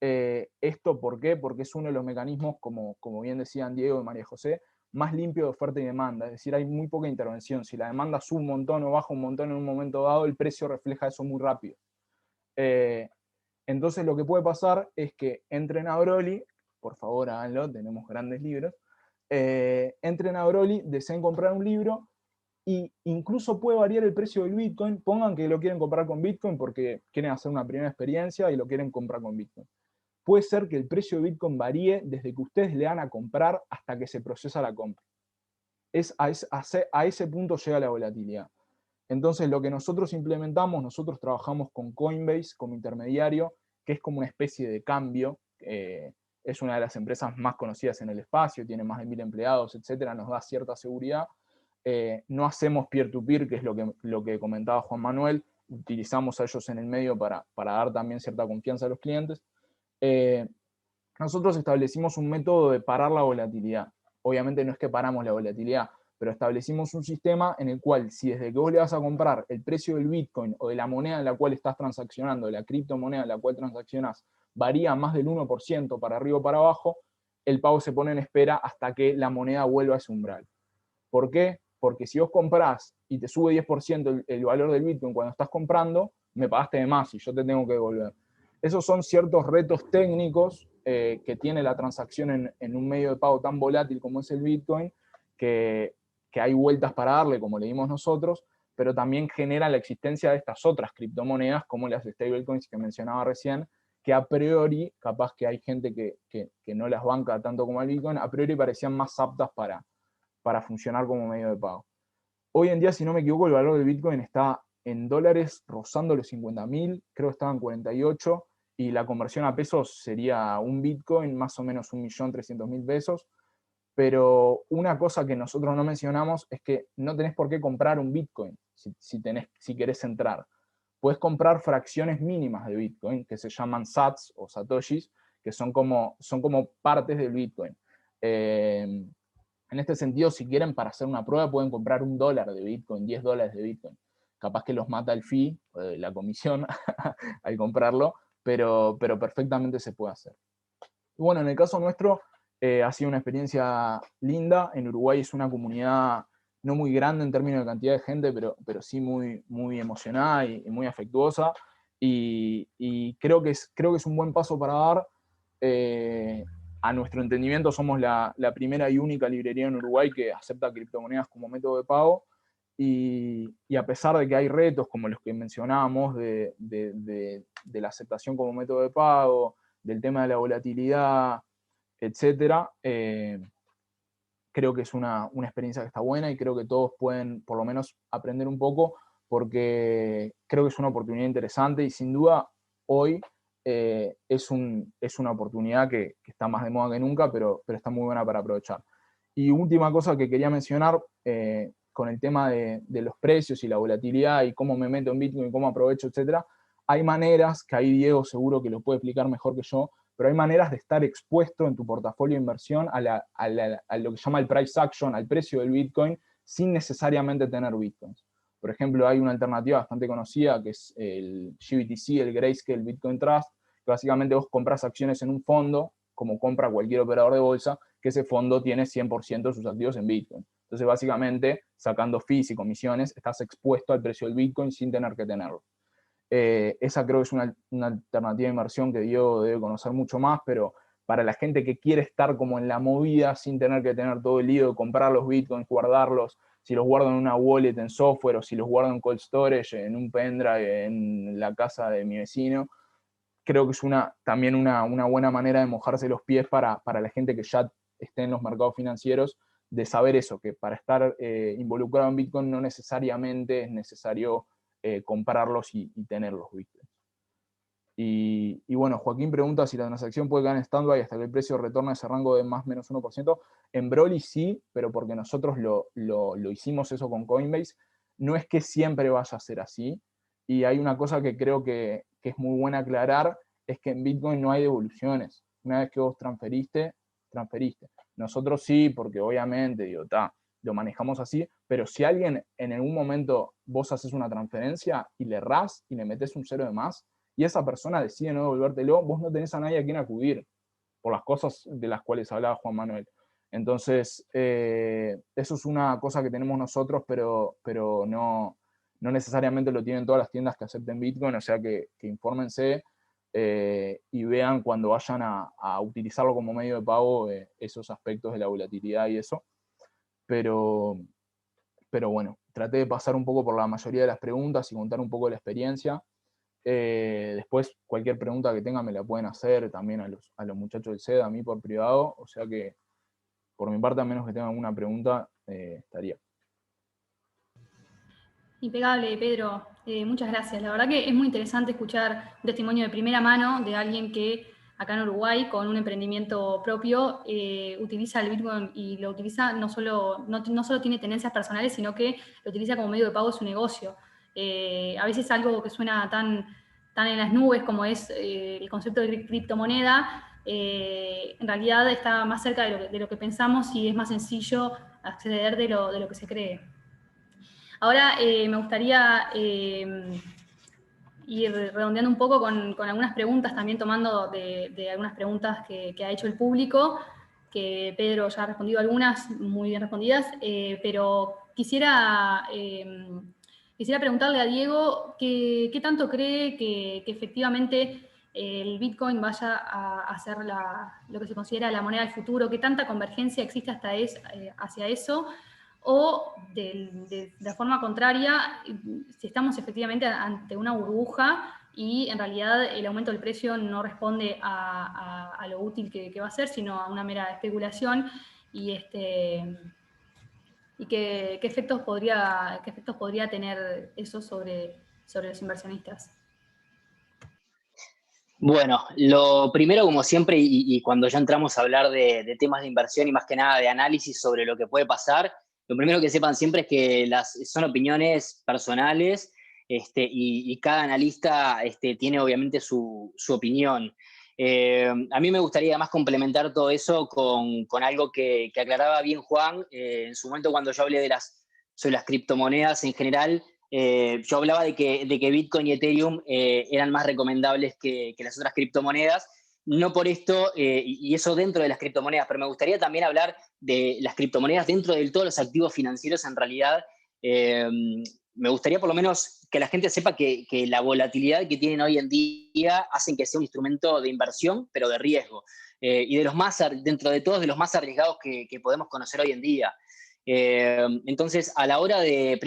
¿Esto por qué? Porque es uno de los mecanismos, como bien decían Diego y María José, más limpio de oferta y demanda. Es decir, hay muy poca intervención. Si la demanda sube un montón o baja un montón en un momento dado, el precio refleja eso muy rápido. Entonces lo que puede pasar es que entren a Broly, por favor háganlo, tenemos grandes libros, entren a Broly, deseen comprar un libro, e incluso puede variar el precio del Bitcoin. Pongan que lo quieren comprar con Bitcoin porque quieren hacer una primera experiencia y lo quieren comprar con Bitcoin. Puede ser que el precio de Bitcoin varíe desde que ustedes le dan a comprar hasta que se procesa la compra. A ese punto llega la volatilidad. Entonces lo que nosotros implementamos, nosotros trabajamos con Coinbase como intermediario, que es como una especie de cambio. Es una de las empresas más conocidas en el espacio, tiene más de 1000 empleados, etcétera, nos da cierta seguridad. No hacemos peer-to-peer, que es lo que comentaba Juan Manuel, utilizamos a ellos en el medio para dar también cierta confianza a los clientes. Nosotros establecimos un método de parar la volatilidad. Obviamente no es que paramos la volatilidad, pero establecimos un sistema en el cual si desde que vos le vas a comprar el precio del Bitcoin o de la moneda en la cual estás transaccionando, de la criptomoneda en la cual transaccionás, varía más del 1% para arriba o para abajo, el pago se pone en espera hasta que la moneda vuelva a ese umbral. ¿Por qué? Porque si vos comprás y te sube 10% el valor del Bitcoin cuando estás comprando, me pagaste de más y yo te tengo que devolver. Esos son ciertos retos técnicos que tiene la transacción en un medio de pago tan volátil como es el Bitcoin, que hay vueltas para darle, como le dimos nosotros, pero también genera la existencia de estas otras criptomonedas, como las stablecoins que mencionaba recién, que a priori, capaz que hay gente que no las banca tanto como el Bitcoin, a priori parecían más aptas para funcionar como medio de pago. Hoy en día, si no me equivoco, el valor del Bitcoin está en dólares rozando los 50.000, creo que estaban 48, y la conversión a pesos sería un Bitcoin más o menos 1.300.000 pesos. Pero una cosa que nosotros no mencionamos es que no tenés por qué comprar un Bitcoin si querés entrar. Puedes comprar fracciones mínimas de Bitcoin, que se llaman sats o satoshis, que son como partes del Bitcoin. En este sentido, si quieren, para hacer una prueba, pueden comprar $1 de Bitcoin, $10 de Bitcoin. Capaz que los mata el fee, la comisión, al comprarlo, pero perfectamente se puede hacer. Y bueno, en el caso nuestro, ha sido una experiencia linda. En Uruguay es una comunidad no muy grande en términos de cantidad de gente, pero sí muy, muy emocionada y muy afectuosa. Y creo que es un buen paso para dar. A nuestro entendimiento somos la primera y única librería en Uruguay que acepta criptomonedas como método de pago. Y a pesar de que hay retos como los que mencionábamos de la aceptación como método de pago, del tema de la volatilidad, etcétera, creo que es una experiencia que está buena y creo que todos pueden por lo menos aprender un poco, porque creo que es una oportunidad interesante y sin duda hoy es una oportunidad que está más de moda que nunca, pero está muy buena para aprovechar. Y última cosa que quería mencionar, con el tema de los precios y la volatilidad y cómo me meto en Bitcoin, cómo aprovecho, etcétera, hay maneras, que ahí Diego seguro que lo puede explicar mejor que yo, pero hay maneras de estar expuesto en tu portafolio de inversión a lo que se llama el price action, al precio del Bitcoin, sin necesariamente tener Bitcoins. Por ejemplo, hay una alternativa bastante conocida que es el GBTC, el Grayscale Bitcoin Trust, que básicamente vos compras acciones en un fondo, como compra cualquier operador de bolsa, que ese fondo tiene 100% de sus activos en Bitcoin. Entonces, básicamente, sacando fees y comisiones, estás expuesto al precio del Bitcoin sin tener que tenerlo. Esa creo que es una alternativa de inversión que Diego debe conocer mucho más, pero para la gente que quiere estar como en la movida sin tener que tener todo el lío de comprar los Bitcoins, guardarlos, si los guardo en una wallet en software o si los guardo en cold storage, en un pendrive, en la casa de mi vecino, creo que es también una buena manera de mojarse los pies para la gente que ya esté en los mercados financieros, de saber eso, que para estar involucrado en Bitcoin no necesariamente es necesario comprarlos y tener los Bitcoins. Y bueno, Joaquín pregunta si la transacción puede quedar en stand-by hasta que el precio retorne a ese rango de más o menos 1%. En Broly sí, pero porque nosotros lo hicimos eso con Coinbase. No es que siempre vaya a ser así. Y hay una cosa que creo que es muy buena aclarar, es que en Bitcoin no hay devoluciones. Una vez que vos transferiste. Nosotros sí, porque obviamente, digo, lo manejamos así, pero si alguien en algún momento vos haces una transferencia y le errás y le metés un 0 de más, y esa persona decide no devolvértelo, vos no tenés a nadie a quien acudir, por las cosas de las cuales hablaba Juan Manuel. Entonces, eso es una cosa que tenemos nosotros, pero no necesariamente lo tienen todas las tiendas que acepten Bitcoin, o sea que infórmense y vean cuando vayan a utilizarlo como medio de pago esos aspectos de la volatilidad y eso. Pero bueno, traté de pasar un poco por la mayoría de las preguntas y contar un poco de la experiencia. Después, cualquier pregunta que tengan me la pueden hacer también a los muchachos del CED, a mí por privado. O sea que, por mi parte, a menos que tengan alguna pregunta, estaría. Impecable, Pedro. Muchas gracias. La verdad que es muy interesante escuchar un testimonio de primera mano de alguien que acá en Uruguay, con un emprendimiento propio, utiliza el Bitcoin y lo utiliza no solo tiene tendencias personales, sino que lo utiliza como medio de pago de su negocio. A veces algo que suena tan en las nubes como es el concepto de criptomoneda, en realidad está más cerca de lo que pensamos y es más sencillo acceder de lo que se cree. Ahora me gustaría ir redondeando un poco con algunas preguntas, también tomando de algunas preguntas que ha hecho el público, que Pedro ya ha respondido algunas, muy bien respondidas, pero quisiera preguntarle a Diego qué tanto cree que efectivamente el Bitcoin vaya a ser lo que se considera la moneda del futuro, qué tanta convergencia existe hacia eso, o de la forma contraria, si estamos efectivamente ante una burbuja y en realidad el aumento del precio no responde a lo útil que va a ser, sino a una mera especulación y qué efectos podría tener eso sobre los inversionistas. Bueno, lo primero, como siempre, y cuando ya entramos a hablar de temas de inversión y más que nada de análisis sobre lo que puede pasar, lo primero que sepan siempre es que son opiniones personales y cada analista tiene obviamente su opinión. A mí me gustaría además complementar todo eso con algo que aclaraba bien Juan. En su momento cuando yo hablé sobre las criptomonedas en general, yo hablaba de que Bitcoin y Ethereum eran más recomendables que las otras criptomonedas, no por esto, y eso dentro de las criptomonedas, pero me gustaría también hablar de las criptomonedas dentro de todos los activos financieros en realidad. Me gustaría por lo menos que la gente sepa que la volatilidad que tienen hoy en día hacen que sea un instrumento de inversión, pero de riesgo, y dentro de todos, de los más arriesgados que podemos conocer hoy en día. Entonces, a la hora de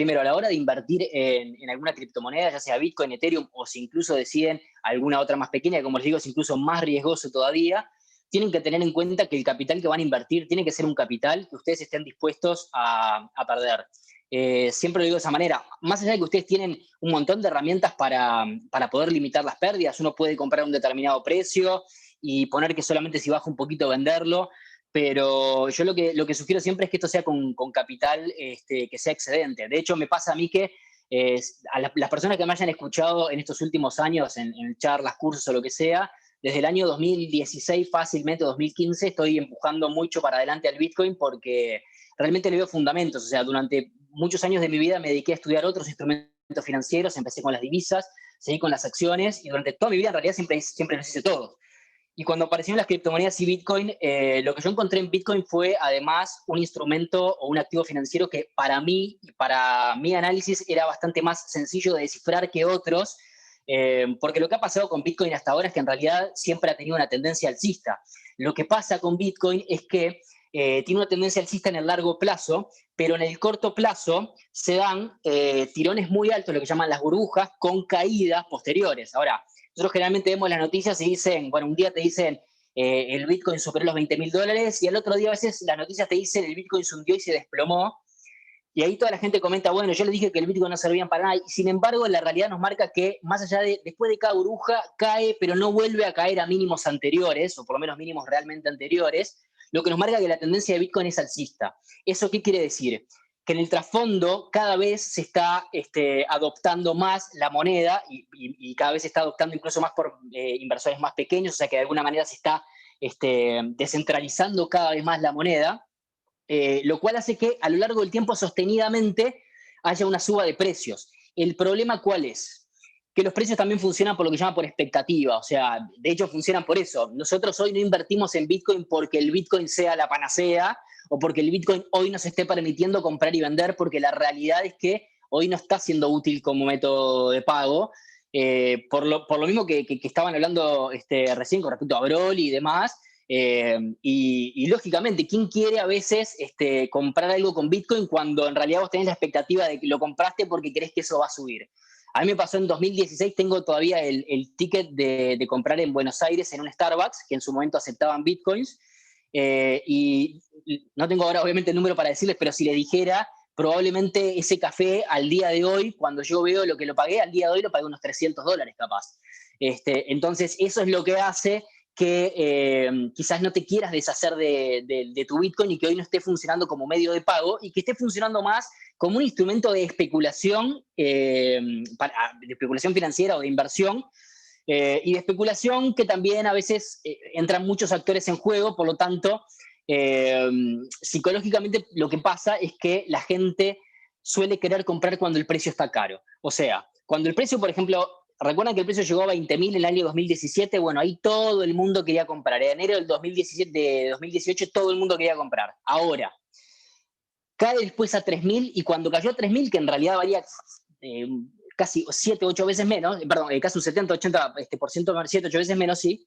invertir en alguna criptomoneda, ya sea Bitcoin, Ethereum, o si incluso deciden alguna otra más pequeña, como les digo, es incluso más riesgoso todavía, tienen que tener en cuenta que el capital que van a invertir tiene que ser un capital que ustedes estén dispuestos a perder. Siempre lo digo de esa manera. Más allá de que ustedes tienen un montón de herramientas para poder limitar las pérdidas, uno puede comprar un determinado precio y poner que solamente si baja un poquito venderlo, pero yo lo que sugiero siempre es que esto sea con capital que sea excedente. De hecho, me pasa a mí que a las personas que me hayan escuchado en estos últimos años, en charlas, cursos o lo que sea, desde el año 2016, fácilmente 2015, estoy empujando mucho para adelante al Bitcoin porque realmente le veo fundamentos. O sea, durante muchos años de mi vida me dediqué a estudiar otros instrumentos financieros, empecé con las divisas, seguí con las acciones y durante toda mi vida en realidad siempre los hice todos. Y cuando aparecieron las criptomonedas y Bitcoin, lo que yo encontré en Bitcoin fue además un instrumento o un activo financiero que para mí y para mi análisis era bastante más sencillo de descifrar que otros, porque lo que ha pasado con Bitcoin hasta ahora es que en realidad siempre ha tenido una tendencia alcista. Lo que pasa con Bitcoin es que tiene una tendencia alcista en el largo plazo, pero en el corto plazo se dan tirones muy altos, lo que llaman las burbujas, con caídas posteriores. Ahora, nosotros generalmente vemos las noticias y dicen, bueno, un día te dicen el Bitcoin superó los $20.000 y al otro día a veces las noticias te dicen el Bitcoin se hundió y se desplomó. Y ahí toda la gente comenta, bueno, yo les dije que el Bitcoin no servían para nada, y sin embargo la realidad nos marca que más allá de, después de cada burbuja, cae, pero no vuelve a caer a mínimos anteriores, o por lo menos mínimos realmente anteriores, lo que nos marca que la tendencia de Bitcoin es alcista. ¿Eso qué quiere decir? Que en el trasfondo cada vez se está adoptando más la moneda y cada vez se está adoptando incluso más por inversores más pequeños, o sea que de alguna manera se está descentralizando cada vez más la moneda. Lo cual hace que a lo largo del tiempo sostenidamente haya una suba de precios. ¿El problema cuál es? Que los precios también funcionan por lo que se llama por expectativa, o sea, de hecho funcionan por eso. Nosotros hoy no invertimos en Bitcoin porque el Bitcoin sea la panacea o porque el Bitcoin hoy nos esté permitiendo comprar y vender, porque la realidad es que hoy no está siendo útil como método de pago, por lo mismo que estaban hablando recién con respecto a Broly y demás. Y lógicamente, ¿quién quiere a veces comprar algo con Bitcoin cuando en realidad vos tenés la expectativa de que lo compraste porque crees que eso va a subir? A mí me pasó en 2016, tengo todavía el ticket de comprar en Buenos Aires en un Starbucks, que en su momento aceptaban Bitcoins, y no tengo ahora obviamente el número para decirles, pero si les dijera, probablemente ese café al día de hoy, cuando yo veo lo que lo pagué, al día de hoy lo pagué unos $300 capaz. Entonces, eso es lo que hace que quizás no te quieras deshacer de tu Bitcoin y que hoy no esté funcionando como medio de pago y que esté funcionando más como un instrumento de especulación, de especulación financiera o de inversión, y de especulación que también a veces entran muchos actores en juego, por lo tanto, psicológicamente lo que pasa es que la gente suele querer comprar cuando el precio está caro. O sea, cuando el precio, por ejemplo, recuerdan que el precio llegó a 20.000 en el año 2017, bueno, ahí todo el mundo quería comprar. En enero del 2017, de 2018 todo el mundo quería comprar. Ahora, cae después a 3.000 y cuando cayó a 3.000, que en realidad valía casi 7, 8 veces menos, perdón, casi un 70, 80%, 7, 8 veces menos, sí,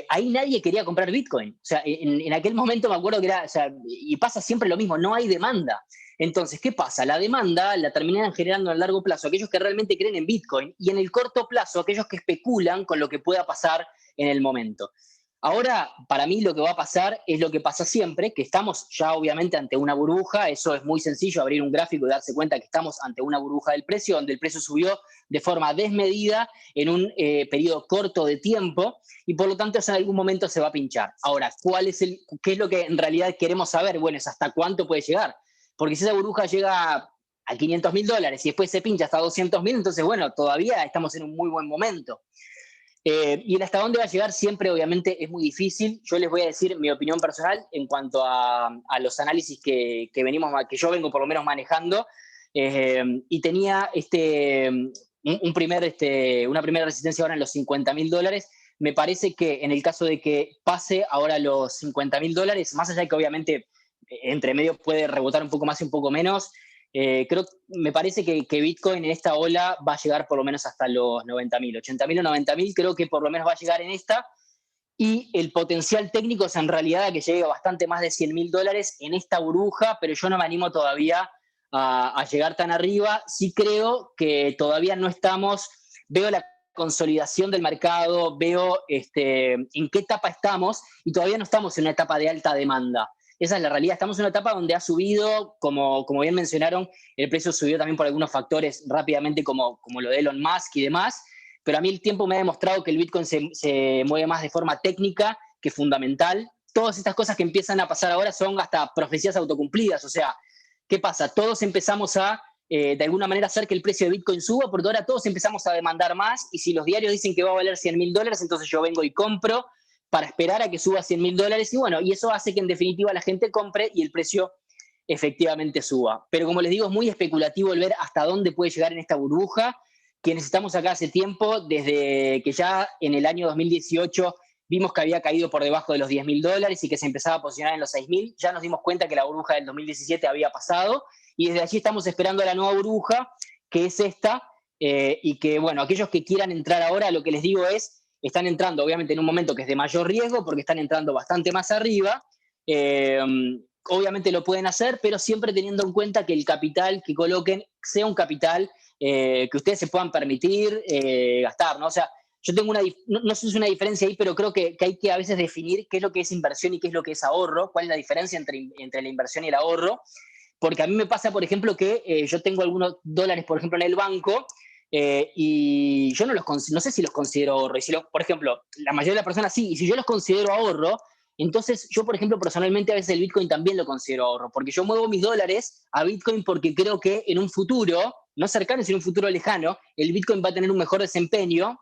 ahí nadie quería comprar Bitcoin. O sea, en aquel momento me acuerdo que era, o sea, y pasa siempre lo mismo, no hay demanda. Entonces, ¿qué pasa? La demanda la terminan generando a largo plazo aquellos que realmente creen en Bitcoin y en el corto plazo aquellos que especulan con lo que pueda pasar en el momento. Ahora, para mí lo que va a pasar es lo que pasa siempre, que estamos ya obviamente ante una burbuja. Eso es muy sencillo, abrir un gráfico y darse cuenta que estamos ante una burbuja del precio, donde el precio subió de forma desmedida en un periodo corto de tiempo y por lo tanto en algún momento se va a pinchar. Ahora, ¿qué es lo que en realidad queremos saber? Bueno, es hasta cuánto puede llegar. Porque si esa burbuja llega a $500.000 y después se pincha hasta 200.000, entonces, bueno, todavía estamos en un muy buen momento. Y el hasta dónde va a llegar siempre, obviamente, es muy difícil. Yo les voy a decir mi opinión personal en cuanto a los análisis que yo vengo por lo menos manejando. Y tenía una primera resistencia ahora en los $50.000. Me parece que en el caso de que pase ahora los $50.000, más allá de que obviamente entre medio puede rebotar un poco más y un poco menos, me parece que Bitcoin en esta ola va a llegar por lo menos hasta los 90.000, 80.000 o 90.000, creo que por lo menos va a llegar en esta, y el potencial técnico es en realidad a que llegue a bastante más de $100.000 en esta burbuja, pero yo no me animo todavía a llegar tan arriba. Sí creo que todavía no estamos, veo la consolidación del mercado, veo en qué etapa estamos y todavía no estamos en una etapa de alta demanda. Esa es la realidad. Estamos en una etapa donde ha subido, como bien mencionaron, el precio subió también por algunos factores rápidamente, como lo de Elon Musk y demás, pero a mí el tiempo me ha demostrado que el Bitcoin se mueve más de forma técnica que fundamental. Todas estas cosas que empiezan a pasar ahora son hasta profecías autocumplidas. O sea, ¿qué pasa? Todos empezamos a, de alguna manera, hacer que el precio de Bitcoin suba, porque ahora todos empezamos a demandar más, y si los diarios dicen que va a valer $100.000, entonces yo vengo y compro para esperar a que suba $100.000, y bueno, y eso hace que en definitiva la gente compre y el precio efectivamente suba. Pero como les digo, es muy especulativo el ver hasta dónde puede llegar en esta burbuja. Quienes estamos acá hace tiempo, desde que ya en el año 2018 vimos que había caído por debajo de los $10.000 y que se empezaba a posicionar en los 6.000, ya nos dimos cuenta que la burbuja del 2017 había pasado, y desde allí estamos esperando la nueva burbuja, que es esta, y que, bueno, aquellos que quieran entrar ahora, lo que les digo es, están entrando obviamente en un momento que es de mayor riesgo porque están entrando bastante más arriba. Obviamente lo pueden hacer, pero siempre teniendo en cuenta que el capital que coloquen sea un capital que ustedes se puedan permitir gastar, ¿no? O sea, yo tengo no sé si es una diferencia ahí, pero creo que hay que a veces definir qué es lo que es inversión y qué es lo que es ahorro, cuál es la diferencia entre la inversión y el ahorro. porque a mí me pasa, por ejemplo, que yo tengo algunos dólares, por ejemplo, en el banco, y yo no sé si los considero ahorro. Y si por ejemplo, la mayoría de las personas sí, y si yo los considero ahorro, entonces yo, por ejemplo, personalmente a veces el Bitcoin también lo considero ahorro, porque yo muevo mis dólares a Bitcoin porque creo que en un futuro, no cercano, sino en un futuro lejano, el Bitcoin va a tener un mejor desempeño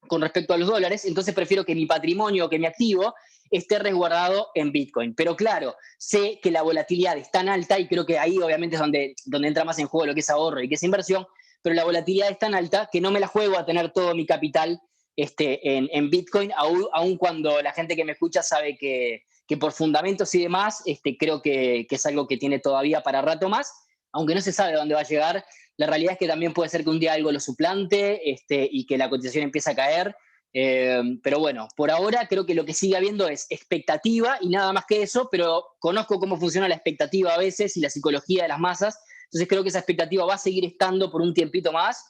con respecto a los dólares, entonces prefiero que mi patrimonio, que mi activo, esté resguardado en Bitcoin. Pero claro, sé que la volatilidad es tan alta, y creo que ahí obviamente es donde entra más en juego lo que es ahorro y que es inversión, pero la volatilidad es tan alta que no me la juego a tener todo mi capital en Bitcoin, aun cuando la gente que me escucha sabe que por fundamentos y demás, creo que es algo que tiene todavía para rato más, aunque no se sabe dónde va a llegar. La realidad es que también puede ser que un día algo lo suplante y que la cotización empiece a caer. Pero bueno, por ahora creo que lo que sigue habiendo es expectativa y nada más que eso, pero conozco cómo funciona la expectativa a veces y la psicología de las masas, entonces creo que esa expectativa va a seguir estando por un tiempito más,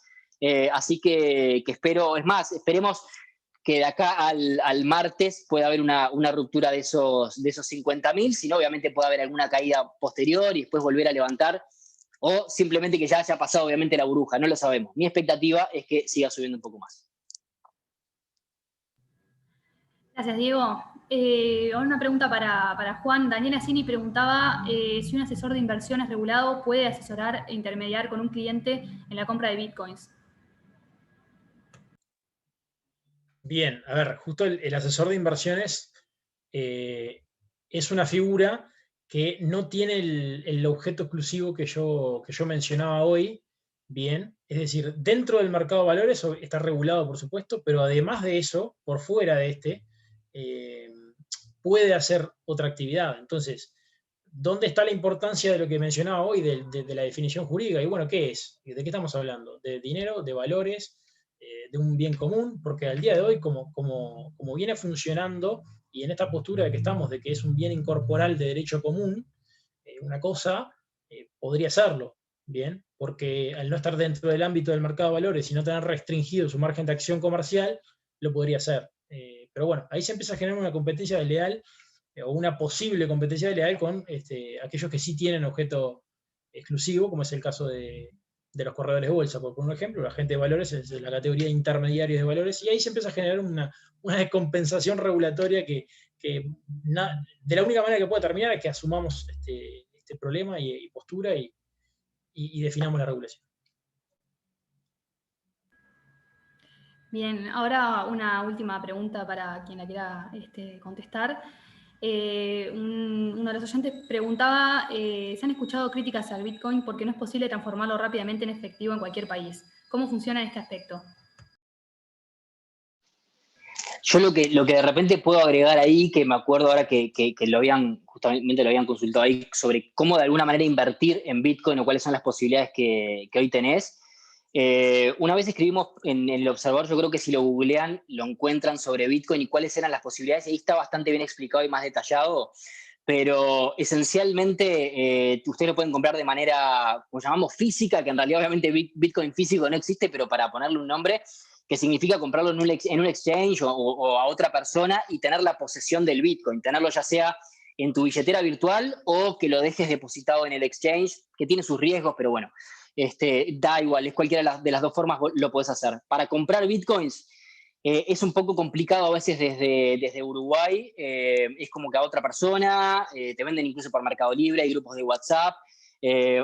así que espero, es más, esperemos que de acá al martes pueda haber una ruptura de esos 50.000, si no obviamente puede haber alguna caída posterior y después volver a levantar, o simplemente que ya haya pasado obviamente la burbuja, no lo sabemos. Mi expectativa es que siga subiendo un poco más. Gracias, Diego. Ahora una pregunta para Juan. Daniela Cini preguntaba si un asesor de inversiones regulado puede asesorar e intermediar con un cliente en la compra de bitcoins. Bien, a ver, justo el asesor de inversiones es una figura que no tiene el objeto exclusivo que yo mencionaba hoy, bien, es decir, dentro del mercado de valores está regulado, por supuesto, pero además de eso, por fuera de puede hacer otra actividad. Entonces, ¿dónde está la importancia de lo que mencionaba hoy, de la definición jurídica? Y bueno, ¿qué es? ¿De qué estamos hablando? ¿De dinero, de valores, de un bien común? Porque al día de hoy, como viene funcionando, y en esta postura de que estamos, de que es un bien incorporal de derecho común, una cosa podría serlo, ¿bien? Porque al no estar dentro del ámbito del mercado de valores y no tener restringido su margen de acción comercial, lo podría hacer. Pero bueno, ahí se empieza a generar una competencia desleal, o una posible competencia desleal con aquellos que sí tienen objeto exclusivo, como es el caso de los corredores de bolsa, por un ejemplo. La gente de valores es la categoría de intermediarios de valores, y ahí se empieza a generar una descompensación regulatoria que de la única manera que puede terminar es que asumamos este problema y postura y definamos la regulación. Bien, ahora una última pregunta para quien la quiera contestar. Uno de los oyentes preguntaba, ¿se han escuchado críticas al Bitcoin porque no es posible transformarlo rápidamente en efectivo en cualquier país? ¿Cómo funciona este aspecto? Yo lo que de repente puedo agregar ahí, que me acuerdo ahora que justamente lo habían consultado ahí, sobre cómo de alguna manera invertir en Bitcoin o cuáles son las posibilidades que hoy tenés. Una vez escribimos en el Observador, yo creo que si lo googlean, lo encuentran, sobre Bitcoin y cuáles eran las posibilidades, y ahí está bastante bien explicado y más detallado, pero esencialmente ustedes lo pueden comprar de manera, como llamamos, física, que en realidad obviamente Bitcoin físico no existe, pero para ponerle un nombre, que significa comprarlo en un exchange o a otra persona y tener la posesión del Bitcoin, tenerlo ya sea en tu billetera virtual o que lo dejes depositado en el exchange, que tiene sus riesgos, pero bueno, da igual, es cualquiera de las dos formas lo podés hacer. Para comprar Bitcoins es un poco complicado a veces desde Uruguay, es como que a otra persona, te venden incluso por Mercado Libre, hay grupos de WhatsApp.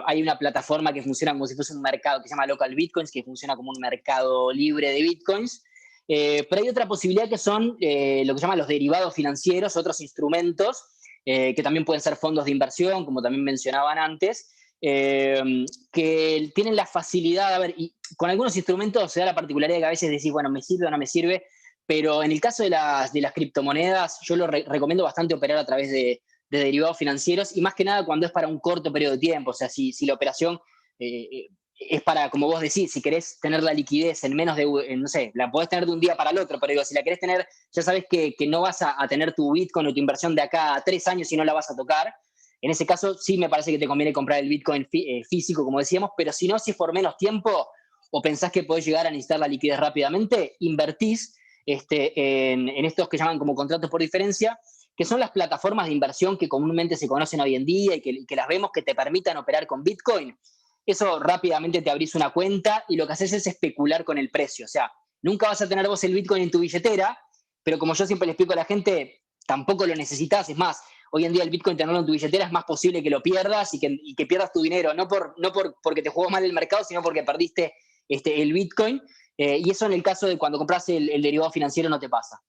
Hay una plataforma que funciona como si fuese un mercado que se llama Local Bitcoins, que funciona como un mercado libre de Bitcoins. Pero hay otra posibilidad que son lo que se llaman los derivados financieros, otros instrumentos que también pueden ser fondos de inversión, como también mencionaban antes, que tienen la facilidad, a ver, y con algunos instrumentos se da la particularidad que a veces decís, bueno, me sirve o no me sirve, pero en el caso de las criptomonedas, yo lo recomiendo bastante operar a través de derivados financieros, y más que nada cuando es para un corto periodo de tiempo. O sea, si la operación es para, como vos decís, si querés tener la liquidez en menos de, no sé, la podés tener de un día para el otro, pero digo, si la querés tener, ya sabés que no vas a tener tu Bitcoin o tu inversión de acá a 3 años y no la vas a tocar. En ese caso sí me parece que te conviene comprar el Bitcoin físico, como decíamos, pero si no, si es por menos tiempo o pensás que podés llegar a necesitar la liquidez rápidamente, invertís en estos que llaman como contratos por diferencia, que son las plataformas de inversión que comúnmente se conocen hoy en día y que las vemos que te permitan operar con Bitcoin, eso rápidamente te abrís una cuenta y lo que haces es especular con el precio. O sea, nunca vas a tener vos el Bitcoin en tu billetera, pero como yo siempre le explico a la gente, tampoco lo necesitas. Es más, hoy en día el Bitcoin tenerlo en tu billetera es más posible que lo pierdas y que pierdas tu dinero, no porque te jugó mal el mercado, sino porque perdiste el Bitcoin. Y eso en el caso de cuando compras el derivado financiero no te pasa.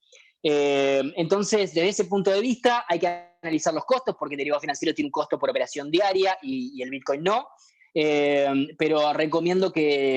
Entonces, desde ese punto de vista, hay que analizar los costos, porque el derivado financiero tiene un costo por operación diaria y el Bitcoin no. Pero recomiendo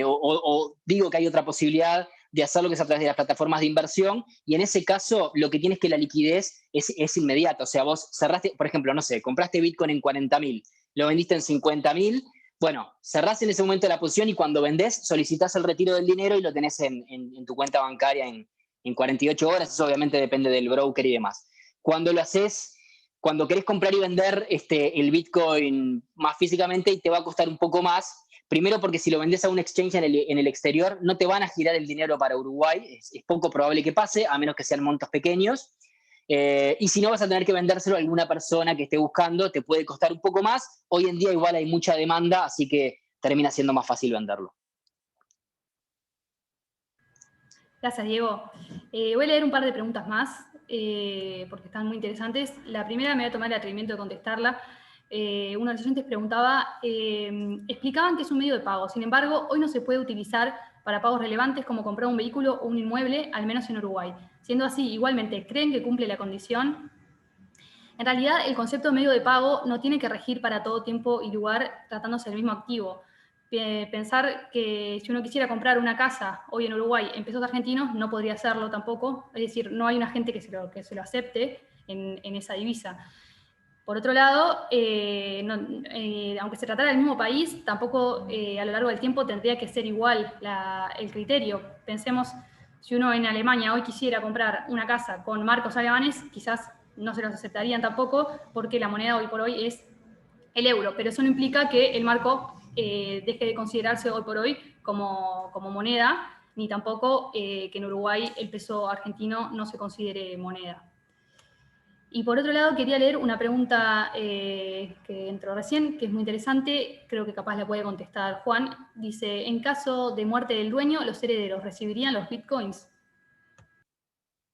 o digo que hay otra posibilidad de hacerlo, que es a través de las plataformas de inversión, y en ese caso lo que tienes que la liquidez es inmediata. O sea, vos cerraste, por ejemplo, no sé, compraste Bitcoin en 40.000, lo vendiste en 50.000, bueno, cerrás en ese momento la posición y cuando vendés solicitás el retiro del dinero y lo tenés en tu cuenta bancaria en 48 horas. Eso obviamente depende del broker y demás. Cuando lo haces, cuando querés comprar y vender el Bitcoin más físicamente, te va a costar un poco más. Primero porque si lo vendés a un exchange en el exterior, no te van a girar el dinero para Uruguay. Es poco probable que pase, a menos que sean montos pequeños. Y si no, vas a tener que vendérselo a alguna persona que esté buscando. Te puede costar un poco más. Hoy en día igual hay mucha demanda, así que termina siendo más fácil venderlo. Gracias, Diego. Voy a leer un par de preguntas más, porque están muy interesantes. La primera me voy a tomar el atrevimiento de contestarla. Uno de los oyentes preguntaba, explicaban que es un medio de pago, sin embargo, hoy no se puede utilizar para pagos relevantes como comprar un vehículo o un inmueble, al menos en Uruguay. Siendo así, igualmente, ¿creen que cumple la condición? En realidad, el concepto de medio de pago no tiene que regir para todo tiempo y lugar tratándose del mismo activo. Pensar que si uno quisiera comprar una casa hoy en Uruguay en pesos argentinos, no podría hacerlo tampoco. Es decir, no hay una gente que se lo acepte en esa divisa. Por otro lado, aunque se tratara del mismo país, tampoco a lo largo del tiempo tendría que ser igual el criterio. Pensemos, si uno en Alemania hoy quisiera comprar una casa con marcos alemanes, quizás no se los aceptarían tampoco, porque la moneda hoy por hoy es el euro, pero eso no implica que el marco deje de considerarse hoy por hoy como moneda, ni tampoco que en Uruguay el peso argentino no se considere moneda. Y por otro lado, quería leer una pregunta que entró recién, que es muy interesante, creo que capaz la puede contestar Juan. Dice, en caso de muerte del dueño, ¿los herederos recibirían los bitcoins?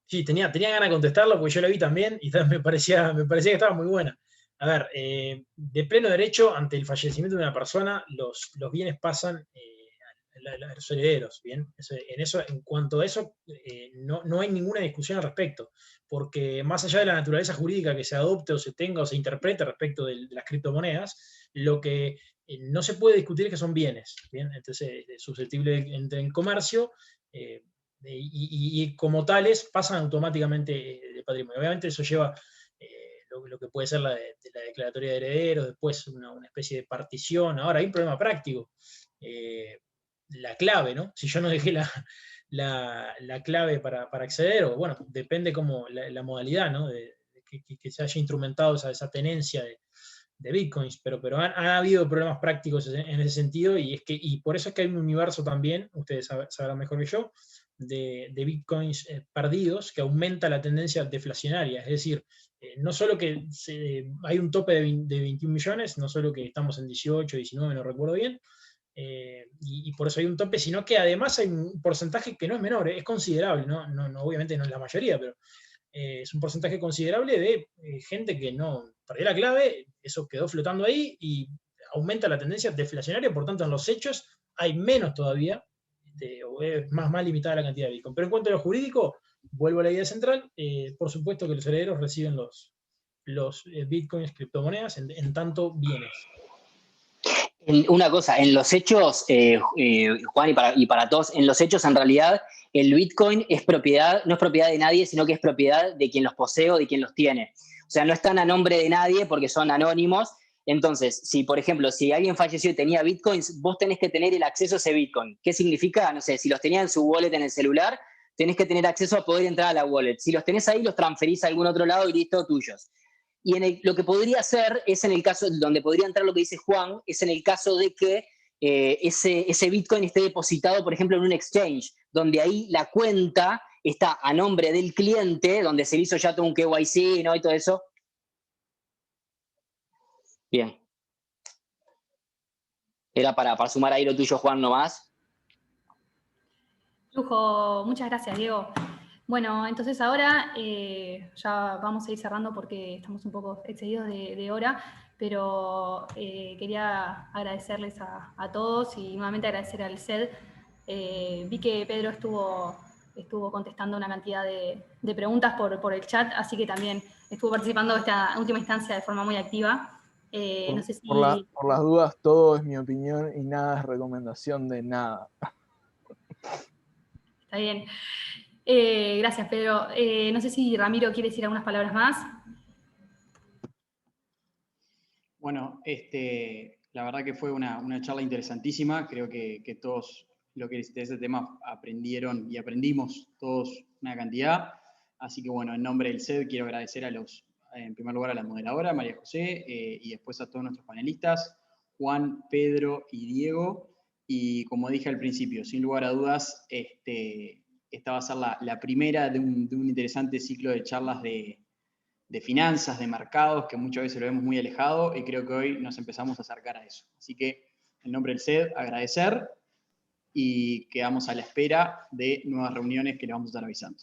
Sí, tenía ganas de contestarlo porque yo la vi también y me parecía que estaba muy buena. A ver, de pleno derecho, ante el fallecimiento de una persona, los bienes pasan a los herederos, ¿bien? En cuanto a eso, no hay ninguna discusión al respecto, porque más allá de la naturaleza jurídica que se adopte o se tenga o se interprete respecto de las criptomonedas, lo que no se puede discutir es que son bienes, ¿bien? Entonces, es susceptible de entrar en comercio, y como tales pasan automáticamente de patrimonio. Obviamente eso lleva lo que puede ser la declaratoria de herederos, después una especie de partición. Ahora hay un problema práctico. La clave, ¿no? Si yo no dejé la clave para acceder, o bueno, depende como la modalidad, ¿no? Que se haya instrumentado esa tenencia de bitcoins, pero ha habido problemas prácticos en ese sentido, y por eso es que hay un universo también, ustedes sabrán mejor que yo, de bitcoins perdidos, que aumenta la tendencia deflacionaria. Es decir, no solo que hay un tope de 21 millones, no solo que estamos en 18, 19, no recuerdo bien, y por eso hay un tope, sino que además hay un porcentaje que no es menor, es considerable, ¿no? Obviamente no es la mayoría, pero es un porcentaje considerable de gente que no perdió la clave, eso quedó flotando ahí y aumenta la tendencia deflacionaria. Por tanto, en los hechos hay menos todavía, o es más limitada la cantidad de Bitcoin. Pero en cuanto a lo jurídico, vuelvo a la idea central, por supuesto que los herederos reciben los Bitcoins, criptomonedas, en tanto bienes. Una cosa, en los hechos, Juan, y para todos, en los hechos en realidad el Bitcoin no es propiedad de nadie, sino que es propiedad de quien los posee o de quien los tiene. O sea, no están a nombre de nadie porque son anónimos. Entonces, si por ejemplo, si alguien falleció y tenía Bitcoins, vos tenés que tener el acceso a ese Bitcoin. ¿Qué significa? No sé, si los tenía en su wallet en el celular, tenés que tener acceso a poder entrar a la wallet. Si los tenés ahí, los transferís a algún otro lado y listo, tuyos. Y lo que podría ser es en el caso donde podría entrar lo que dice Juan, es en el caso de que ese Bitcoin esté depositado, por ejemplo, en un exchange, donde ahí la cuenta está a nombre del cliente, donde se le hizo ya todo un KYC, ¿no? Y todo eso. Bien. Era para sumar ahí lo tuyo, Juan, nomás. Lujo, muchas gracias, Diego. Bueno, entonces ahora ya vamos a ir cerrando porque estamos un poco excedidos de hora, pero quería agradecerles a todos y nuevamente agradecer al CED. Vi que Pedro estuvo contestando una cantidad de preguntas por el chat, así que también estuvo participando de esta última instancia de forma muy activa. No sé si... por las dudas, todo es mi opinión y nada es recomendación de nada. Está bien. Gracias, Pedro. No sé si Ramiro quiere decir algunas palabras más. Bueno, la verdad que fue una charla interesantísima. Creo que todos lo que de ese tema aprendieron y aprendimos todos una cantidad. Así que bueno, en nombre del CED quiero agradecer en primer lugar a la moderadora, María José, y después a todos nuestros panelistas, Juan, Pedro y Diego. Y como dije al principio, sin lugar a dudas, esta va a ser la primera de un interesante ciclo de charlas de finanzas, de mercados, que muchas veces lo vemos muy alejado y creo que hoy nos empezamos a acercar a eso. Así que, en nombre del CED, agradecer y quedamos a la espera de nuevas reuniones que les vamos a estar avisando.